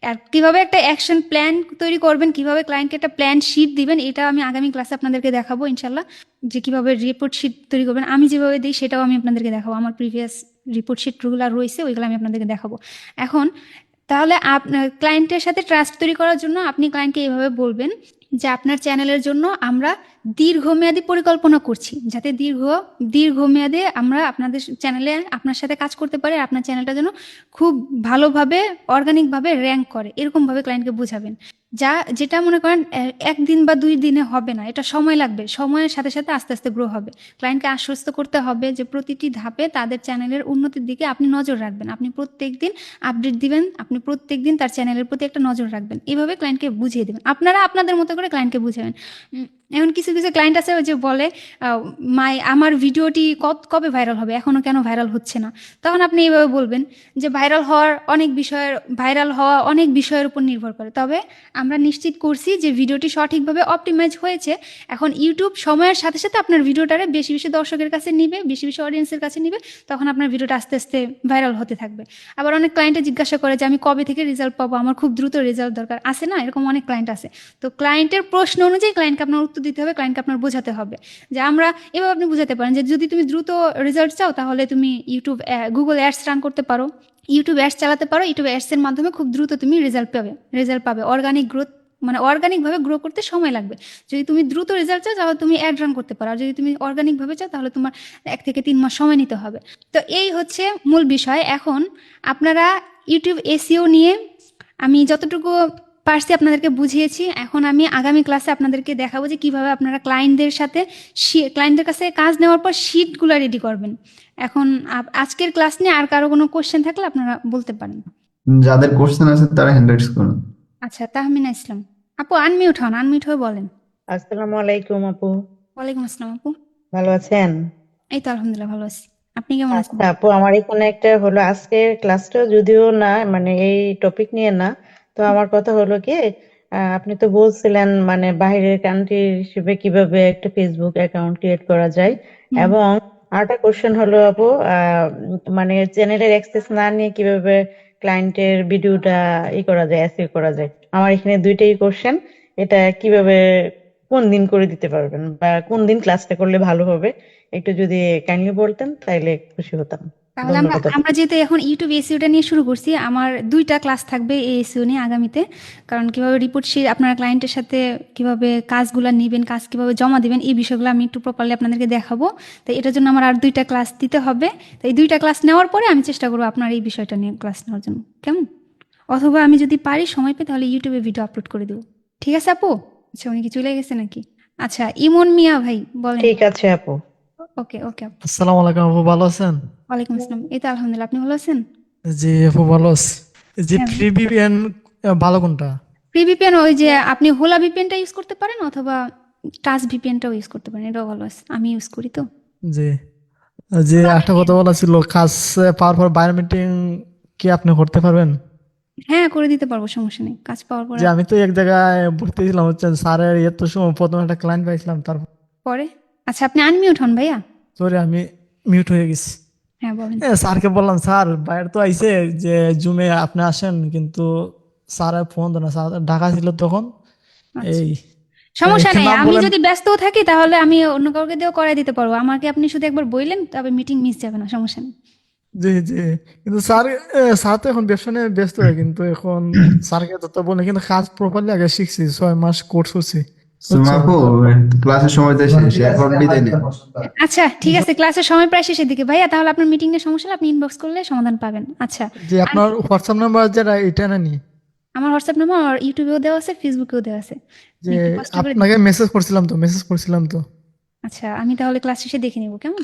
আর কীভাবে একটা অ্যাকশন প্ল্যান তৈরি করবেন, কীভাবে ক্লায়েন্টকে একটা প্ল্যান শিট দিবেন, এটা আমি আগামী ক্লাসে আপনাদেরকে দেখাবো ইনশাল্লাহ। যে কীভাবে রিপোর্ট শিট তৈরি করবেন আমি যেভাবে দিই সেটাও আমি আপনাদেরকে দেখাবো। আমার প্রিভিয়াস রিপোর্ট শিটগুলো রয়েছে, ওইগুলো আমি আপনাদেরকে দেখাবো। এখন তাহলে আপনার ক্লায়েন্টের সাথে ট্রাস্ট তৈরি করার জন্য আপনি ক্লায়েন্টকে এইভাবে বলবেন যে আপনার চ্যানেলের জন্য আমরা দীর্ঘমেয়াদী পরিকল্পনা করছি, যাতে দীর্ঘমেয়াদে আমরা আপনাদের চ্যানেলে আপনার সাথে কাজ করতে পারি, আপনার চ্যানেলটা যেন খুব ভালোভাবে অর্গানিকভাবে র্যাঙ্ক করে, এরকমভাবে ক্লায়েন্টকে বোঝাবেন। যেটা মনে করেন 1 দিন বা 2 দিনে হবে না, এটা সময় লাগবে, সময়ের সাথে সাথে আস্তে আস্তে গ্রো হবে। ক্লায়েন্টকে আশ্বস্ত করতে হবে যে প্রতিটি ধাপে তাদের চ্যানেলের উন্নতির দিকে আপনি নজর রাখবেন, আপনি প্রত্যেক দিন আপডেট দিবেন, আপনি প্রত্যেক দিন তার চ্যানেলের প্রতি একটা নজর রাখবেন। এইভাবে ক্লায়েন্টকে বুঝিয়ে দেবেন, আপনারা আপনাদের মতো করে ক্লায়েন্টকে বুঝাবেন। এখন কিছু কিছু ক্লায়েন্ট আছে যে বলে আমার ভিডিওটি কবে ভাইরাল হবে, এখনো কেন ভাইরাল হচ্ছে না। তখন আপনি এইভাবে বলবেন যে ভাইরাল হওয়া অনেক বিষয়ের উপর নির্ভর করে, তবে আমরা নিশ্চিত করছি যে ভিডিওটি সঠিকভাবে অপটিমাইজ হয়েছে। এখন ইউটিউব সময়ের সাথে সাথে আপনার ভিডিওটারে বেশি বেশি দর্শকের কাছে নিবে, বেশি বেশি অডিয়েন্সের কাছে নিবে, তখন আপনার ভিডিওটা আস্তে আস্তে ভাইরাল হতে থাকবে। আবার অনেক ক্লায়েন্টে জিজ্ঞাসা করে যে আমি কবে থেকে রেজাল্ট পাবো, আমার খুব দ্রুত রেজাল্ট দরকার, আছে না এরকম অনেক ক্লায়েন্ট আছে। তো ক্লায়েন্টের প্রশ্ন অনুযায়ী ক্লায়েন্টকে আপনার উত্তর দিতে হবে, ক্লায়েন্টকে আপনার বোঝাতে হবে যে আমরা এভাবে আপনি বোঝাতে পারেন যে যদি তুমি দ্রুত রেজাল্ট চাও তাহলে তুমি গুগল অ্যাডস রান করতে পারো, ইউটিউব অ্যাডস চালাতে পারো, ইউটিউব অ্যাডসের মাধ্যমে খুব দ্রুত তুমি রেজাল্ট পাবে। অর্গানিকভাবে গ্রো করতে সময় লাগবে। যদি তুমি দ্রুত রেজাল্ট চাও তাহলে তুমি অ্যাড রান করতে পারো, আর যদি তুমি অর্গানিকভাবে চাও তাহলে তোমার 1 থেকে 3 মাস সময় নিতে হবে। তো এই হচ্ছে মূল বিষয়। এখন আপনারা ইউটিউব এসইও নিয়ে আমি যতটুকু পারছি আপনাদেরকে বুঝিয়েছি। এখন আমি আগামী ক্লাসে আপনাদেরকে দেখাবো যে কীভাবে আপনারা ক্লায়েন্টদের কাছে কাজ নেওয়ার পর শিটগুলো রেডি করবেন। এখন আজকের ক্লাস নিয়ে আর কারো কোনো কোশ্চেন থাকলে আপনারা বলতে পারেন। যাদের কোশ্চেন আছে তারা হ্যান্ড রাইজ করুন। আচ্ছা, তাহমিনা ইসলাম আপু আনমিউট হয়ে বলেন। আসসালামু আলাইকুম আপু। ওয়ালাইকুম আসসালাম আপু। ভালো আছেন? এই তো আলহামদুলিল্লাহ ভালো আছি। আপনি কেমন আছেন? আচ্ছা আপু, আমার এখানে একটা হলো আজকের ক্লাসটা যদিও না মানে এই টপিক নিয়ে না, তো আমার কথা হলো কি, আপনি তো বলছিলেন মানে বাইরের কান্ট্রি হিসেবে কিভাবে একটা ফেসবুক অ্যাকাউন্ট ক্রিয়েট করা যায়, হুম। এবং আরেকটা কোশ্চেন হলো আপু, মানে চ্যানেলের অ্যাক্সেস না নিয়ে কিভাবে ক্লায়েন্টের ভিডিওটা করা যায়, এসইও করা যায়। আমার এখানে দুইটাই কোশ্চেন। এটা কিভাবে কোন দিন করে দিতে পারবেন বা কোন দিন ক্লাসটা করলে ভালো হবে, একটু যদি কাইন্ডলি বলতেন তাইলে খুশি হতাম। তাহলে আমরা ধন্যবাদ আপু। আমরা যেহেতু এখন ইউটিউব এসইওটা নিয়ে শুরু করছি, আমার 2টা ক্লাস থাকবে এই এসইও নিয়ে আগামীতে। কারণ কিভাবে রিপোর্ট শিট আপনার ক্লায়েন্টের সাথে কিভাবে কাজগুলো নেবেন, কাজ কিভাবে জমা দিবেন, এই বিষয়গুলো আমি একটু প্রপারলি আপনাদেরকে দেখাবো। তো এটার জন্য আমার আর 2টা ক্লাস দিতে হবে। তো এই 2টা ক্লাস নেওয়ার পরে আমি চেষ্টা করবো আপনার এই বিষয়টা নিয়ে ক্লাস নেওয়ার জন্য, কেমন? অথবা আমি যদি পারি সময় পেয়ে তাহলে ইউটিউবে ভিডিও আপলোড করে দেবো। ঠিক আছে আপু? আচ্ছা, উনি কি চলে গেছে নাকি? আচ্ছা, ইমন মিয়া ভাই বলেন। ঠিক আছে আপু। ওকে ওকে আপু। আসসালামু আলাইকুম আপু, ভালো আছেন? ওয়ালাইকুম আসসালাম। এই তো আলহামদুলিল্লাহ, আপনি ভালো আছেন? জি আপু, ভালো আছি। যে হ্যাঁ। ফ্রি ভিপিএন ভালো কোনটা? ফ্রি ভিপিএন ওই যে আপনি হোলা ভিপিএনটা ইউজ করতে পারেন, অথবা টাচ ভিপিএনটাও ইউজ করতে পারেন, এটাও ভালো আছে, আমি ইউজ করি তো। জি, যে একটা কথা বলা ছিল, কাজ পাওয়ার পর বাইরে মিটিং কি আপনি করতে পারবেন? হ্যাঁ, করে দিতে পারবো, সমস্যা নেই, কাজ পাওয়ার পরে। যে আমি তো এক জায়গায় ভর্তি ছিলাম, হচ্ছেন স্যারের এত সময় প্রথমে একটা ক্লায়েন্ট পাইছিলাম, তারপর পরে আচ্ছা, আপনি আনমিউট হন ভাইয়া। সরি আমি মিউট হয়ে গেছি। হ্যাঁ বলেন। স্যারকে বললাম, স্যার বাইরে তো আইছে যে জুমে আপনি আসেন, কিন্তু স্যার ফোন দেন না, স্যার ঢাকা ছিল তখন। আচ্ছা, এই সমস্যা একটু নেই, নাম আমি বলেন। যদি ব্যস্তও থাকি তাহলে আমি অন্য কাউকে দিয়েও করাই দিতে পারবো। আমাকে আপনি শুধু একবার বললেন, তবে মিটিং মিস যাবে না, সমস্যা নেই। জি জি, কিন্তু স্যার স্যার তো এখন ব্যবসা নিয়ে ব্যস্ত হয়, কিন্তু এখন স্যারকে তো বলে, কিন্তু কাজ প্রপারলি আগে শিখছি, 6 মাস কোর্স করছি, সুমা বুঝছেন? আপু, ক্লাসের সময় তো শেষ, এখন বিদায় নেন। আচ্ছা ঠিক আছে, ক্লাসের সময় প্রায় শেষের দিকে ভাইয়া, তাহলে আপনার মিটিং এর সমস্যা হলে আপনি ইনবক্স করলে সমাধান পাবেন। আচ্ছা, যে আর আপনার হোয়াটসঅ্যাপ নাম্বার যেটা, এটা না নি? আমার হোয়াটসঅ্যাপ নাম্বার আমার ইউটিউবেও দেওয়া আছে, ফেসবুকেও দেওয়া আছে, আপনি যে একটু কষ্ট করে আপনাকে মেসেজ করছিলাম তো। আচ্ছা, আমি তাহলে ক্লাস শেষে দেখে নিব, কেমন?